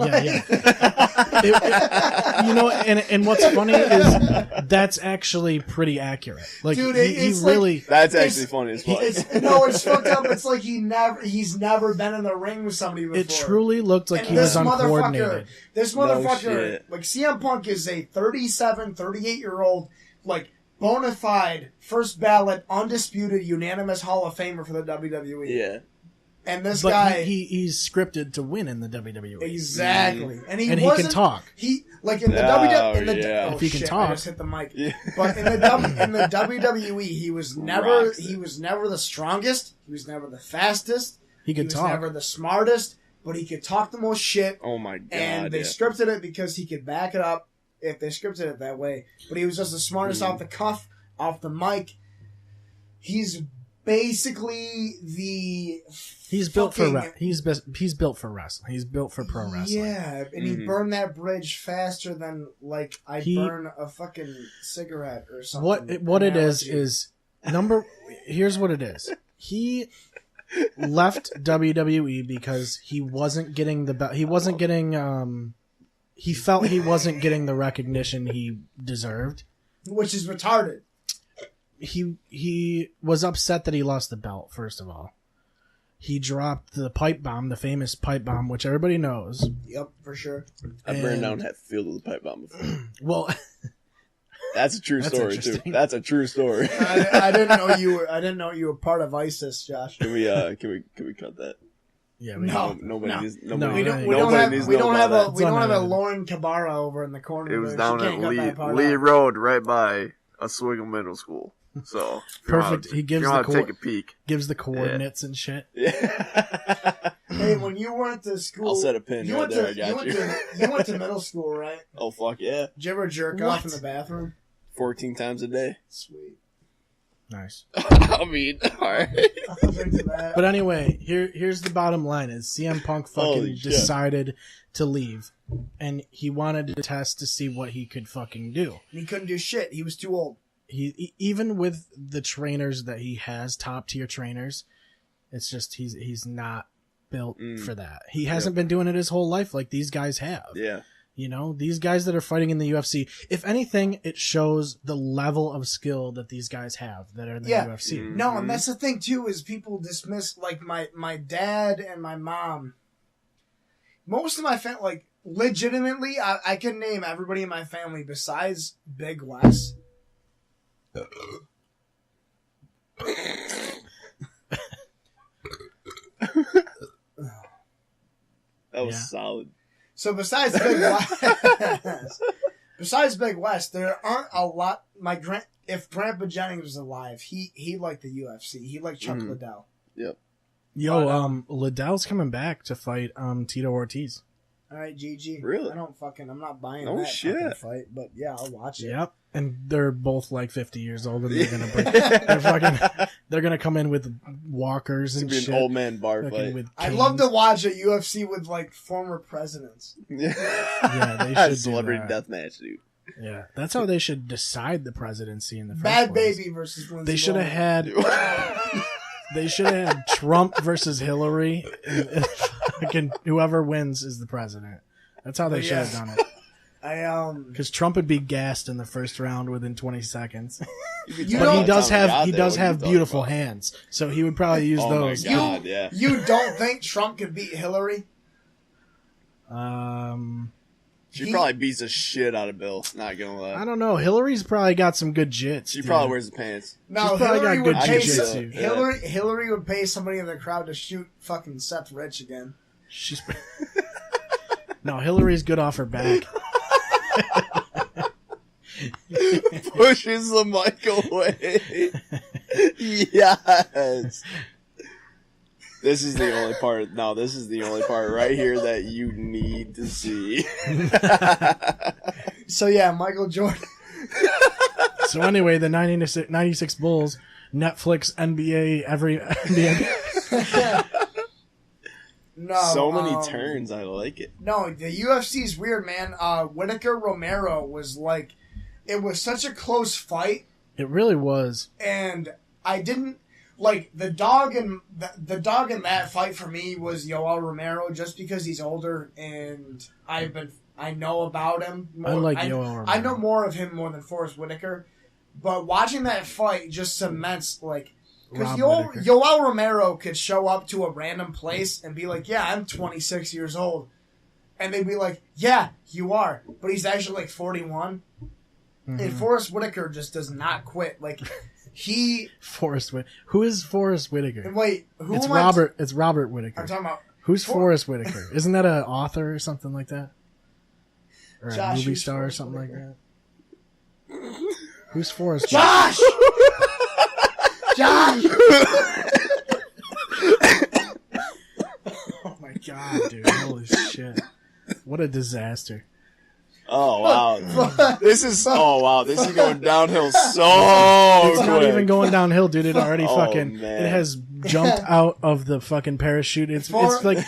And what's funny is that's actually pretty accurate. Like, Dude, he it's like- really. That's It's- actually funny as fuck. It's fucked up. It's like he's never been in the ring with somebody before. It truly looked like And he was this uncoordinated. This No motherfucker, shit. like CM Punk is a 37, 38-year-old, like, bona fide, first ballot, undisputed, unanimous Hall of Famer for the WWE. Yeah. And this But guy... he's scripted to win in the WWE. Exactly. And he can talk. He, like, in the Oh, WWE... yeah. Oh, If he can shit, talk. I just hit the mic. Yeah. But in the WWE, he was never Rocks it. he was never the strongest. He was never the fastest. He could was talk. never the smartest. But he could talk the most shit. Oh my god. And they yeah. scripted it because he could back it up if they scripted it that way. But he was just the smartest off the cuff, off the mic. He's basically the... He's built for fucking- he's built for wrestling. He's built for pro wrestling. Yeah, and he burned that bridge faster than, like, I burn a fucking cigarette or something. What it Analogy. is here's what it is. He left WWE because he wasn't getting he wasn't getting he felt he wasn't getting the recognition he deserved. Which is retarded. He was upset that he lost the belt, first of all. He dropped the pipe bomb, the famous pipe bomb, which everybody knows. Yep, for sure. I burned down that field with a pipe bomb before. Well, That's a true That's story too. interesting. That's a true story. I didn't know you were. I didn't know you were part of ISIS, Josh. Can we cut that? yeah, No. Nobody no. needs. No, Nobody, We don't. We Nobody don't have. needs to We know don't about have a. that. We don't have a unedited. Lauren Cabara over in the corner. It was there. down She at can't cut Lee, that part Lee out. Road, right by Oswego Middle School. So if you Perfect. wanna- He gives if you the want to take a peek. gives the coordinates and shit. Yeah. Hey, when you went to school, I'll set a pin you right went there. to, I got you. you went to middle school, right? Oh fuck yeah! Did you ever jerk What? off in the bathroom? 14 times a day. Sweet. Nice. I mean, all right. I was into that. But anyway, here's the bottom line: is CM Punk fucking Holy shit. decided to leave, and he wanted to test to see what he could fucking do. And he couldn't do shit. He was too old. Even with the trainers that he has, top tier trainers, it's just he's not built for that. He hasn't been doing it his whole life like these guys have. Yeah. You know, these guys that are fighting in the UFC, if anything, it shows the level of skill that these guys have that are in the Yeah. UFC. No, and that's the thing too, is people dismiss, like, my dad and my mom. Most of my family, like, legitimately, I can name everybody in my family besides Big Wes. That was Yeah. solid. So besides Big Wes, Big West, there aren't a lot. If Grandpa Jennings was alive, he liked the UFC. He liked Chuck Liddell. Yep. Yo, Liddell's coming back to fight Tito Ortiz. All right, GG. Really? I'm not buying Oh, that shit. fucking fight, but yeah, I'll watch it. Yep. And they're both like 50 years old, and they're gonna break. They're gonna come in with walkers It's and gonna be shit. an old man bar fucking fight. with I'd love to canes. watch a UFC with like former presidents. Yeah, they should do Celebrity that. death match, dude. Yeah, that's how they should decide the presidency in the first Bad place. Baby versus Lindsey They should have Lohan. had. They should have had Trump versus Hillary, and fucking whoever wins is the president. That's how they should have done it. Because Trump would be gassed in the first round within 20 seconds. You But know- he does have What are you talking beautiful about? hands, so he would probably use Oh those. my god, yeah. You don't think Trump could beat Hillary? She probably beats the shit out of Bill. Not gonna lie. I don't know. Hillary's probably got some good jits. She dude. probably wears the pants. No, She's probably Hillary got would good pay jiu-jitsu. Hillary would pay somebody in the crowd to shoot fucking Seth Rich again. She's no, Hillary's good off her back. Pushes the mic away. Yes. This is the only part. No, this is the only part right here that you need to see. So yeah, Michael Jordan. So anyway, the 96 Bulls, Netflix, NBA, every NBA. No, So many turns. I like it. No, the UFC's weird, man. Whitaker Romero was like, it was such a close fight, It really was. and I didn't like the dog in that fight for me was Yoel Romero just because he's older and I know about him. More. I like Yoel Romero. I know more of him more than Forrest Whitaker, but watching that fight just cements like. Because Rob Whittaker. Yoel Romero could show up to a random place and be like, yeah, I'm 26 years old. And they'd be like, yeah, you are. But he's actually like 41. Mm-hmm. And Forrest Whitaker just does not quit. Like, he... Forrest Whitaker. Who is Forrest Whitaker? Wait, who It's am I- Robert. It's Robert Whitaker. I'm talking about... Who's Forrest Whitaker? Isn't that an author or something like that? Or a Josh, movie who's star or Forrest something Whitaker? like that? Who's Forrest? Josh! Josh! Oh my god, dude! Holy shit! What a disaster! Oh wow. This is going downhill so It's quick. not even going downhill, dude. It already Oh, fucking. man. It has jumped out of the fucking parachute. It's For- like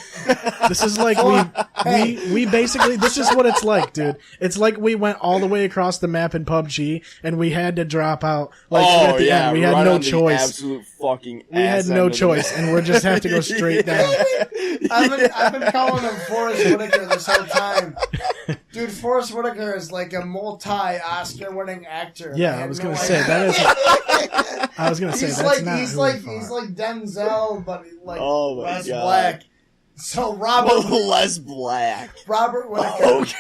this is like we basically this is what it's like, dude. It's like we went all the way across the map in PUBG and we had to drop out. Like at the end, we had right no on the choice. Absolute fucking. We had ass no end of the choice, map. and we just have to go straight down. I've been calling him Forrest Whitaker this whole time. Dude, Forrest Whitaker is like a multi-Oscar-winning actor. Yeah, I had was no gonna idea. say that is. I was gonna say He's that's like not he's who like we he's thought. like Denzel, but like Oh my less God. black. So Less black. Robert Whitaker. Okay.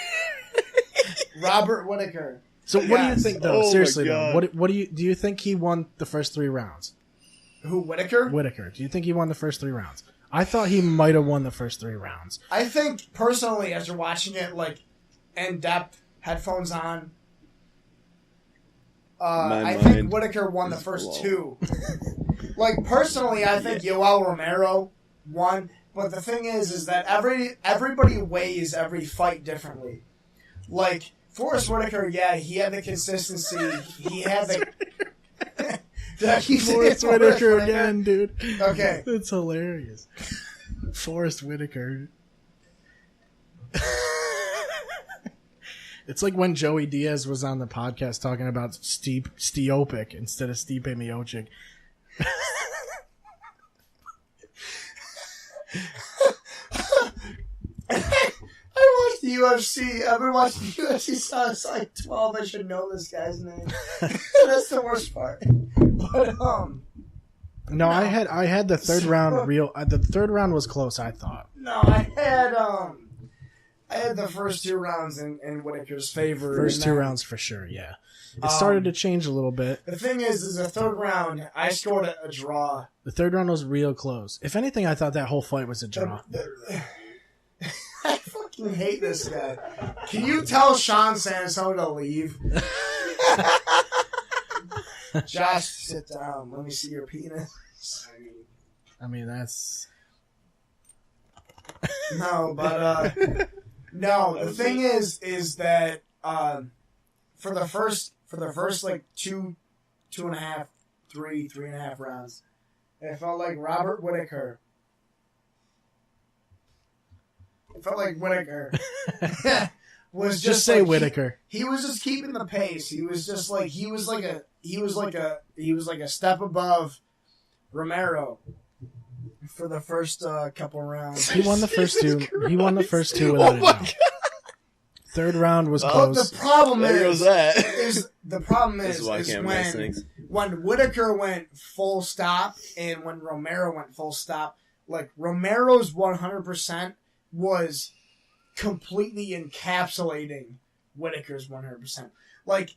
Robert Whitaker. So what do you Yes. think though? Oh my Seriously though, God. what do you think he won the first 3 rounds? Who, Whitaker? Whitaker. Do you think he won the first 3 rounds? I thought he might have won the first 3 rounds. I think personally, as you're watching it, like in depth, headphones on. My I think mind Whitaker won the is first blown. 2. Like personally, I think Yoel Romero won. But the thing is that everybody weighs every fight differently. Like Forrest Whitaker, yeah, he had the consistency. He had the. Did I keep saying Forrest Whitaker again, dude. Okay. It's hilarious. Forrest Whitaker. It's like when Joey Diaz was on the podcast talking about Stiopic instead of Stipe Miocic. I watched the UFC. I've been watching the UFC since like 12. I should know this guy's name. That's the worst part. But No, I had the third round real. The third round was close, I thought. no, I had the first 2 rounds in Whitaker's favor. First and 2 then- rounds for sure, yeah. It started to change a little bit. The thing is the third round, I scored a draw. The third round was real close. If anything, I thought that whole fight was a draw. I fucking hate this guy. Can you tell Sean Sansone to leave? Josh, sit down. Let me see your penis. I mean, that's... No, but No, That the was thing it. is that for the first like two and a half, three and a half rounds, it felt like Robert Whittaker. It felt like Whittaker was Just say like, Whittaker. He was just keeping the pace. He was just like he was like a step above Romero for the first couple rounds. He won the first two. He won the first two without a doubt. Third round was But close. the problem There goes is that. is why I can't miss things. when Whittaker went full stop and when Romero went full stop, like Romero's 100% was completely encapsulating Whittaker's 100%. Like,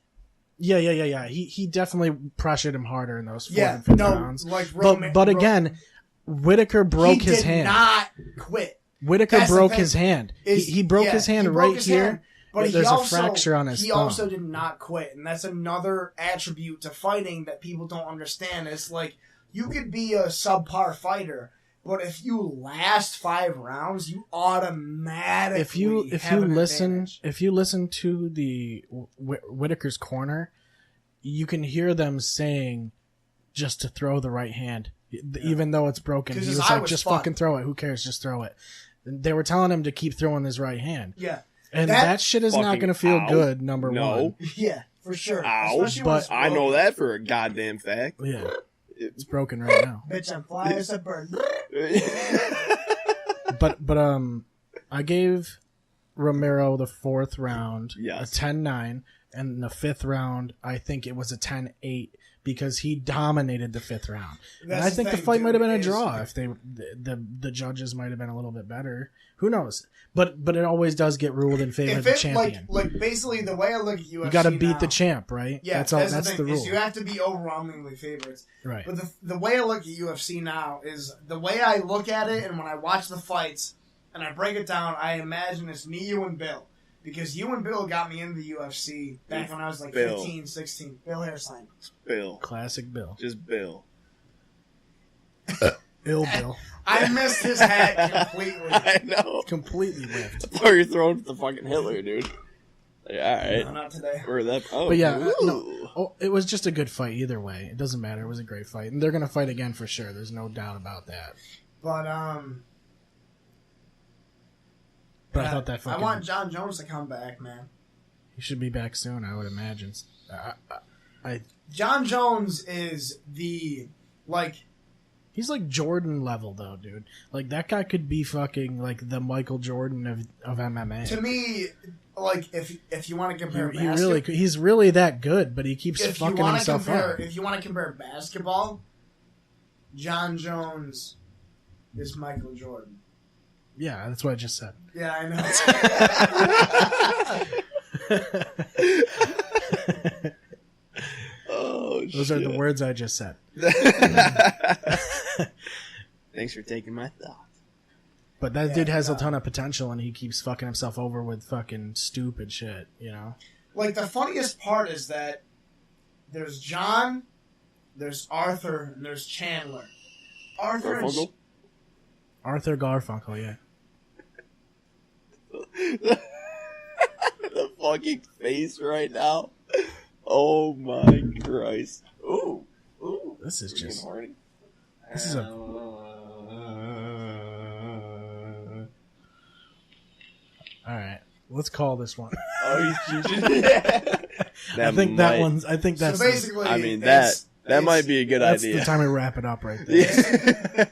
Yeah. He definitely pressured him harder in those fourth yeah, and fifth no, rounds. like But again, Whittaker broke his hand. He did not quit. Whittaker That's the broke thing, his hand. is- He broke yeah, his hand he broke right his here. hand, but There's he also, a fracture on his He thumb. also did not quit, and that's another attribute to fighting that people don't understand. It's like you could be a subpar fighter, but if you last 5 rounds, you automatically If you have an listen advantage. to the Whittaker's corner, you can hear them saying just to throw the right hand, even though it's broken. 'Cause He his was eye like, was just fucked. fucking throw it. Who cares? Just throw it. They were telling him to keep throwing his right hand. Yeah, And That that shit is not fucking going to feel ow. good, number No. one. yeah, for sure. Ow, Especially when but it's I know broken. that for a goddamn fact. Yeah. It's broken right now. Bitch, I'm fly as a bird. But I gave Romero the fourth round Yes. a 10-9, and in the fifth round, I think it was a 10-8 because he dominated the fifth round. And That's I the think the thing, fight dude, might have been a is- draw if the judges might have been a little bit better. Who knows? But it always does get ruled in favor of If the it champion. like basically the way I look at UFC, You got to beat now, the champ, right? Yeah, that's all. that's That's the the thing. rule, Is you have to be overwhelmingly favorites. right? But the way I look at UFC now is the way I look at it, and when I watch the fights and I break it down, I imagine it's me, you, and Bill. Because you and Bill got me into the UFC back when I was like Bill. 15, 16. Bill Hairsign. Bill. Classic Bill. Just Bill. Ill Bill. I missed his hat completely. I know. Completely whiffed. I thought you were throwing the fucking Hitler, dude. Like, alright. No, not today. Where that? Oh, But yeah, ooh. no. Oh, it was just a good fight either way. It doesn't matter. It was a great fight, and they're gonna fight again for sure. There's no doubt about that. But But I thought that fucking I want John Jones to come back, man. he should be back soon. I would imagine. John Jones is He's like Jordan level though, dude. Like that guy could be fucking like the Michael Jordan of MMA. to me, like if you want to compare He really basketball, he's really that good, but he keeps if you fucking want to himself compare, up. if you want to compare basketball, John Jones is Michael Jordan. Yeah, that's what I just said. Yeah, I know. Oh, Those are the words I just said. Thanks for taking my thought. But that Yeah, dude has a no. ton of potential, and he keeps fucking himself over with fucking stupid shit. You know. Like the funniest part is that there's John, there's Arthur, and there's Chandler. Arthur and Garfunkel? Arthur Garfunkel, yeah. The fucking face right now. Oh my Christ. Ooh. Ooh. This is We're getting just. horny. This is a. All right, let's call this one. Oh, he's I think that one's. I think that's. so basically, I mean, it's- that might it's- be a good That's idea. the time to wrap it up right there.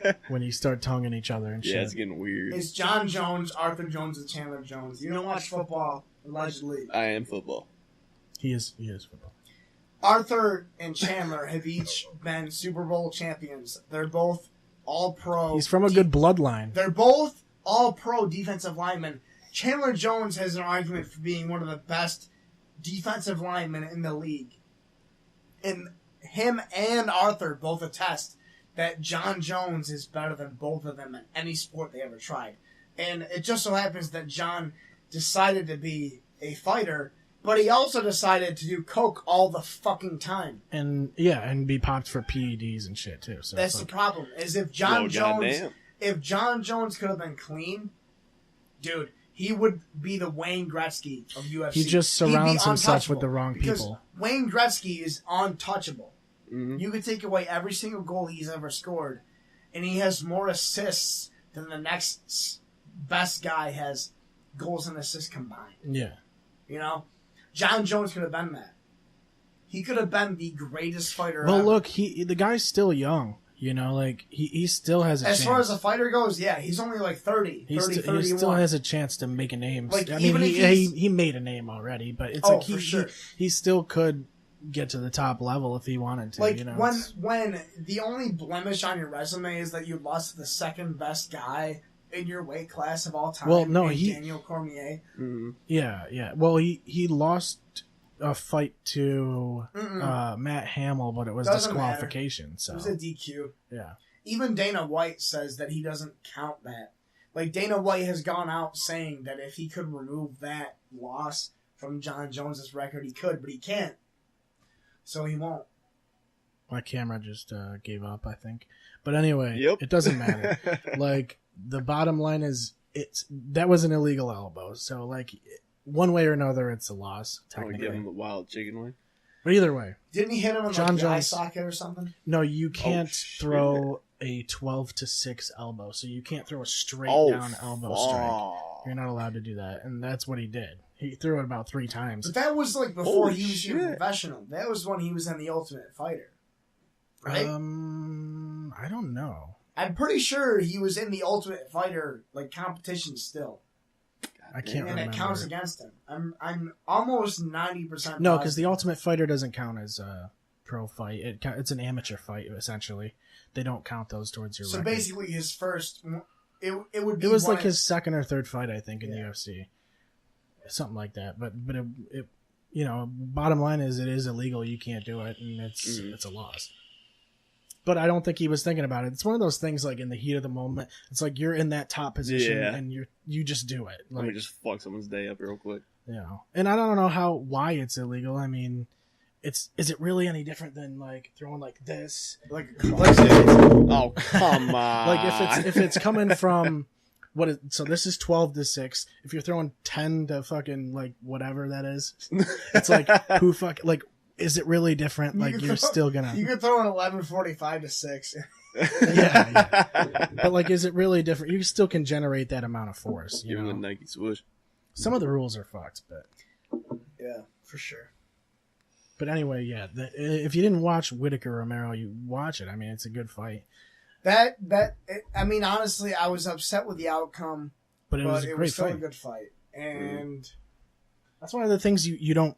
Yeah. When you start tonguing each other and shit. Yeah, it's getting weird. It's John Jones, Arthur Jones, and Chandler Jones. You don't watch football, allegedly. I am football. He is football. Arthur and Chandler have each been Super Bowl champions. They're both all-pro. He's from a good bloodline. They're both all-pro defensive linemen. Chandler Jones has an argument for being one of the best defensive linemen in the league. And him and Arthur both attest that John Jones is better than both of them in any sport they ever tried. And it just so happens that John decided to be a fighter, but he also decided to do coke all the fucking time. And yeah, and be popped for PEDs and shit too. So That's it's the like, problem. Is if John Well, Jones, goddamn. if John Jones could have been clean, dude, he would be the Wayne Gretzky of UFC. He just He'd be surrounds himself with untouchable the wrong because people. Wayne Gretzky is untouchable. Mhm. You could take away every single goal he's ever scored, and he has more assists than the next best guy has goals and assists combined. Yeah. You know? John Jones could have been that. He could have been the greatest fighter Well, ever. look, the guy's still young. You know, like he still has a As chance. far as a fighter goes, yeah, he's only like 30, He 31. still has a chance to make a name. Like, I even mean, if he's- he made a name already, but it's Oh, like for sure. he still could get to the top level if he wanted to. Like, you know, when the only blemish on your resume is that you lost to the second best guy in your weight class of all time, Well, no, in he- Daniel Cormier. Mhm. yeah. Well, he lost a fight to Matt Hamill, but it was Doesn't disqualification. So It was a DQ. yeah. Even Dana White says that he doesn't count that. Like, Dana White has gone out saying that if he could remove that loss from John Jones's record, he could, but he can't. So he won't. My camera just gave up, I think. But anyway, Yep. it doesn't matter. Like, the bottom line is that was an illegal elbow. So, like, one way or another, it's a loss, I would give technically. him the wild chicken wing. But either way, Didn't he hit him in John like, the eye Jones- socket or something? no, you can't shit. throw a 12-6 elbow. So you can't throw a straight Oh, down elbow strike. You're not allowed to do that. And that's what he did. He threw it about 3 times. But that was like before Holy he was even shit. professional. That was when he was in the Ultimate Fighter. Right? I don't know. I'm pretty sure he was in the Ultimate Fighter like competition still. I can't And remember. it counts against him. I'm almost 90% No, because the positive. Ultimate Fighter doesn't count as a pro fight. It's an amateur fight, essentially. They don't count those towards your So record. basically his first it would be It was one like his second or third fight, I think, in the Yeah. UFC. Something like that. But it you know, bottom line is it is illegal. You can't do it, and it's a loss. But I don't think he was thinking about it. It's one of those things like in the heat of the moment. It's like you're in that top position Yeah. and you just do it. Let me Like, just fuck someone's day up real quick. you know. And I don't know why it's illegal. I mean, is it really any different than like throwing like this? like Oh, come on. Like if it's coming from so this is 12-6. If you're throwing 10 to fucking like whatever that is, it's like who fuck like is it really different? You Like could you're throw- still gonna you could throw an 11:45 to 6. yeah. But like is it really different? You still can generate that amount of force. You Give him the know? Nike swoosh. Some of the rules are fucked, but Yeah, for sure. But anyway, yeah. If you didn't watch Whitaker Romero, you watch it. I mean, it's a good fight. I mean, honestly, I was upset with the outcome, But it was a it great was still fight. a good fight. And That's one of the things you don't.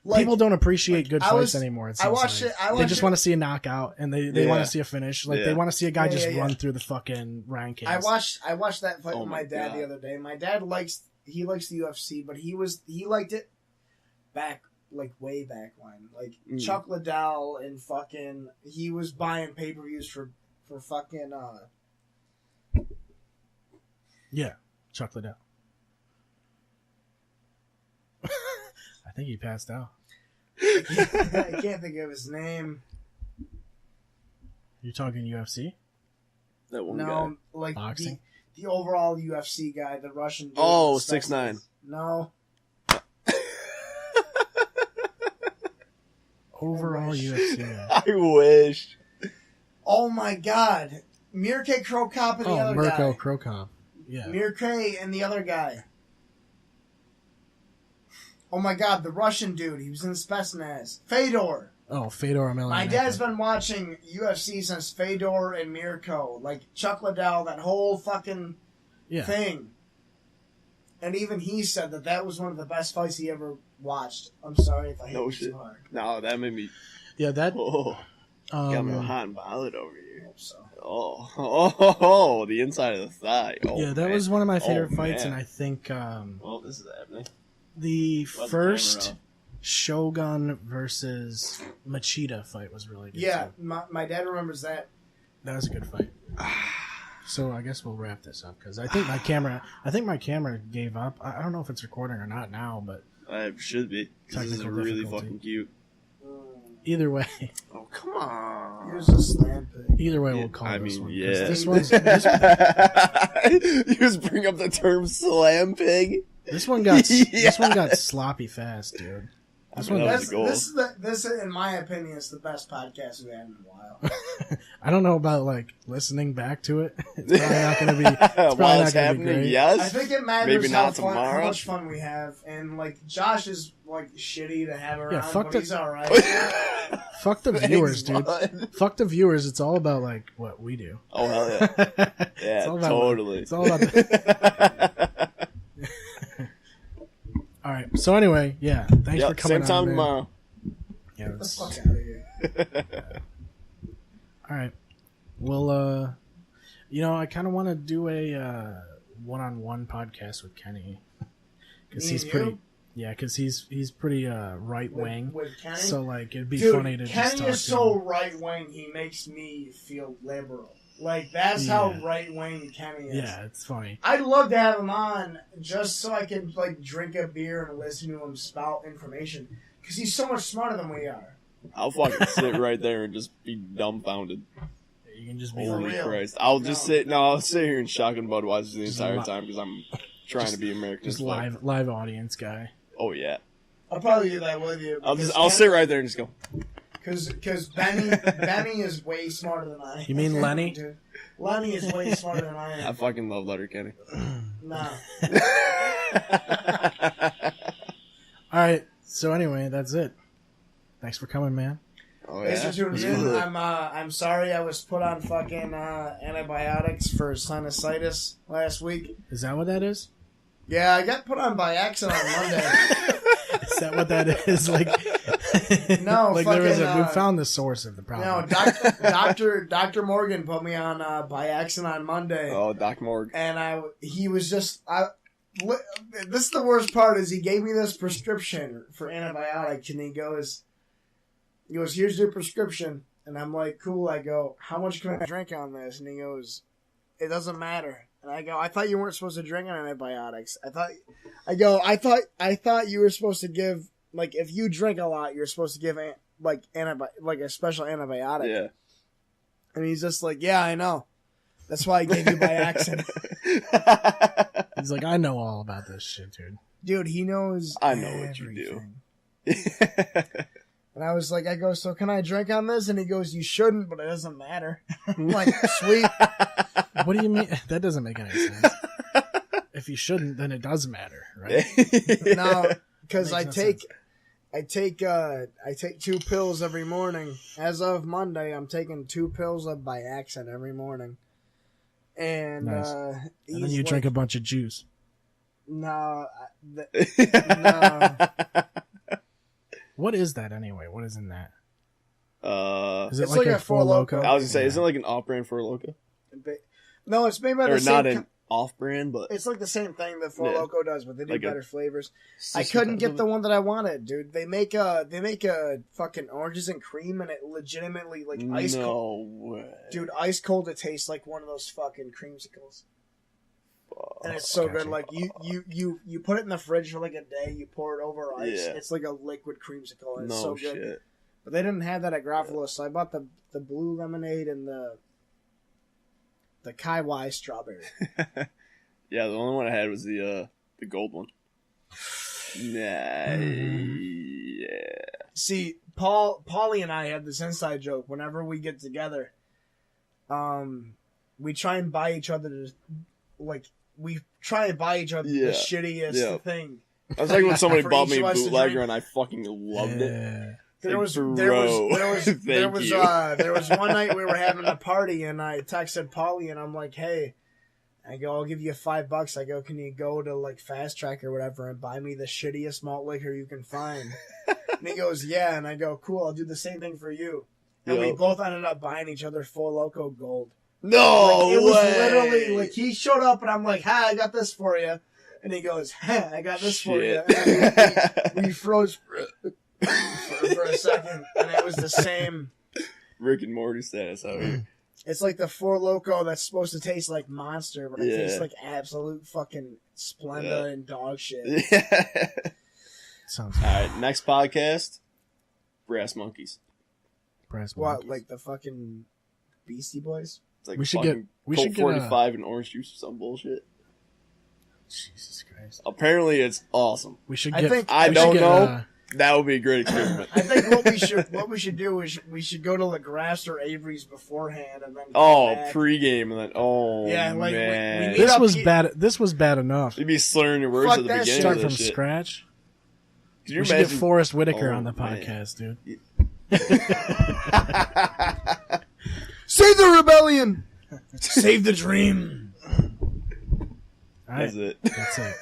like, People don't appreciate good I fights was- anymore. It I seems watched like. it- I They watched just it- want to see a knockout, and they Yeah. want to see a finish. Like they Yeah. want to see a guy Yeah, just yeah, run yeah. through the fucking rankings. I watched that fight Oh with my my dad God. the other day. My dad likes the UFC, but he liked it back like way back when. Like Chuck Liddell and fucking he was buying pay-per-views for fucking Yeah, Chuck Liddell. I think he passed out. I can't think of his name. You're talking UFC? That one guy. No, like Boxing? the overall UFC guy, the Russian dude. Oh, with the 6ix9ine. No. Overall wish. UFC. guy. I wish. Oh my God, Mirke Krokop and the Oh, other Mirko guy. Krokop. Yeah. Mirke and the other guy. Oh my God, the Russian dude. He was in Spetsnaz. Fedor. Oh, Fedor Emelianenko. My dad's been watching UFC since Fedor and Mirko, like Chuck Liddell, that whole fucking Yeah. thing. And even he said that was one of the best fights he ever watched. I'm sorry if I hit No you shit. too hard. No, that made me. Yeah, that. Oh, got me Um, hot and bothered over here. So. Oh, the inside of the thigh. Oh, yeah, that man. was one of my Oh, favorite fights, man. and I think Well, this is happening. the Let the first camera Shogun versus Machida fight was really good. Yeah, too. my dad remembers that. That was a good fight. So I guess we'll wrap this up because I think my camera gave up. I don't know if it's recording or not now, but It should be. 'Cause this is Technical really difficulty. fucking cute. Either way, Oh, come on. Here's a slam pig. either way, we'll call I this mean, one. 'cause yeah. This one's You just bring up the term slam pig. this one got Yeah. this one got sloppy fast, dude. This one That got, was a goal. This, in my opinion, is the best podcast we've had in a while. I don't know about like listening back to it. It's probably not going to be. It's While probably it's not going to be happening, great. yes. I think it matters Maybe how not tomorrow. much fun we have, and like Josh is like shitty to have around, fuck but the- he's all right. Fuck the viewers, dude. bud. Fuck the viewers. It's all about like what we do. Oh, hell yeah. Yeah, It's all about- totally. It's all about. The, all right. So anyway, yeah. Thanks for Yep, coming. same time on, man. tomorrow. Yeah. Get the It's, fuck out of here. all right. Well, I kind of want to do a one-on-one podcast with Kenny because Me he's and pretty. you? Yeah, because he's pretty right wing. With Kenny? So like it'd be Dude, funny to just Kenny talk is to so him. right wing. He makes me feel liberal. Like that's how Yeah. right wing Kenny is. Yeah, it's funny. I'd love to have him on just so I can like drink a beer and listen to him spout information because he's so much smarter than we are. I'll fucking sit right there and just be dumbfounded. You can just be Holy like, real. Christ. I'll sit here and shotgun Budweiser the Just entire li- time because I'm trying to be American. just as fuck. live audience guy. Oh, yeah. I'll probably do that with you. I'll sit right there and just go. Because Benny is way smarter than I am. You mean Lenny? Dude. Lenny is way smarter than I I am. fucking love Letterkenny. Nah. All right. So anyway, that's it. Thanks for coming, man. Oh, Thanks yeah. for tuning in. I'm sorry I was put on fucking antibiotics for sinusitis last week. Is that what that is? Yeah, I got put on by accident on Monday. Is that what that is? Like, No, like there was fucking, we found the source of the problem. No, Dr. Morgan put me on by accident on Monday, Oh, Doc Morg. and he was just this is the worst part is he gave me this prescription for antibiotics, and he goes, here's your prescription, and I'm like, cool. I go, how much can I drink on this? And he goes, it doesn't matter. And I go, I thought you weren't supposed to drink on antibiotics. I thought you were supposed to give, like, if you drink a lot, you're supposed to give like a special antibiotic. Yeah. And he's just like, yeah, I know. That's why I gave you by accident. He's like, I know all about this shit, dude. Dude, he knows I know what you do. everything. And I was like, so can I drink on this? And he goes, you shouldn't, but it doesn't matter. I'm like, sweet. What do you mean? That doesn't make any sense. If you shouldn't, then it does matter, right? No, because Makes I no take 2 pills every morning. As of Monday, I'm taking 2 pills of by accident every morning. And Nice. And then he's you like, drink a bunch of juice. No, no. What is that anyway? What is in that? Is it It's like, like a a Four Four Loko? Loko. I was gonna say, isn't it like an off-brand for Loco? No, it's made by the Or same. not an off-brand, but It's like the same thing that Four Yeah. Loko does, but they do Like a- better flavors. I couldn't get the one that I wanted, dude. They make a fucking oranges and cream, and it legitimately like ice cold. No way. Dude, ice cold. It tastes like one of those fucking creamsicles, and it's so gotcha. good. Like you put it in the fridge for like a day. You pour it over ice. Yeah. It's like a liquid creamsicle. And it's No so good. shit. But they didn't have that at Garofalo's, so I bought the blue lemonade and the Kaiwai strawberry. Yeah, the only one I had was the gold one. Nah, yeah. See, Paulie and I have this inside joke. Whenever we get together, we try and buy each other the Yeah. shittiest Yeah. thing. I was like when somebody For bought each me of us to bootlegger drink. and I fucking loved it. Yeah. There was Bro, there thank was you. there was one night we were having a party and I texted Paulie and I'm like, hey, I go, I'll give you $5. I go, can you go to like Fast Track or whatever and buy me the shittiest malt liquor you can find? And he goes, yeah. And I go, cool, I'll do the same thing for you. And we Yep. both ended up buying each other Four Loko Gold. No Like, it was way. literally like he showed up and I'm like, hi, I got this for you. And he goes, huh, I got this for you. Shit. And we froze for a second, and it was the same. Rick and Morty status out here. It's like the Four Loko that's supposed to taste like Monster, but it Yeah. tastes like absolute fucking Splenda Yeah. and dog shit. Yeah. Sounds All right, next podcast, Brass Monkeys. Press What, monkeys. like the fucking Beastie Boys? It's like We should fucking we Colt should get 45 and orange juice or some bullshit. Jesus Christ. Apparently, it's awesome. we should I get. think- I we don't should get, know. That would be a great experiment. I think what we should do is we should go to LaGrasse or Avery's beforehand and then come Oh, back. pregame and then Yeah, like, we man, need- This up was here- bad. This was bad enough. you'd be slurring your words Fuck at the that beginning Start of from this shit. scratch. Could you We should get imagine? Forrest Whitaker Oh, on the man. podcast, dude. Save the rebellion! Save the dream! All right, That's it. that's it.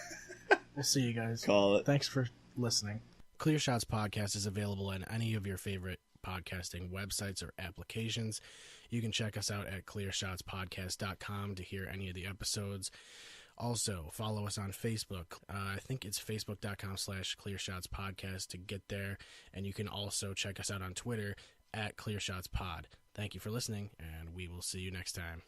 We'll see you guys. Call it. Thanks for listening. Clear Shots Podcast is available on any of your favorite podcasting websites or applications. You can check us out at clearshotspodcast.com to hear any of the episodes. Also, follow us on Facebook. I think it's facebook.com/clearshotspodcast to get there. And you can also check us out on Twitter at clearshotspod. Thank you for listening, and we will see you next time.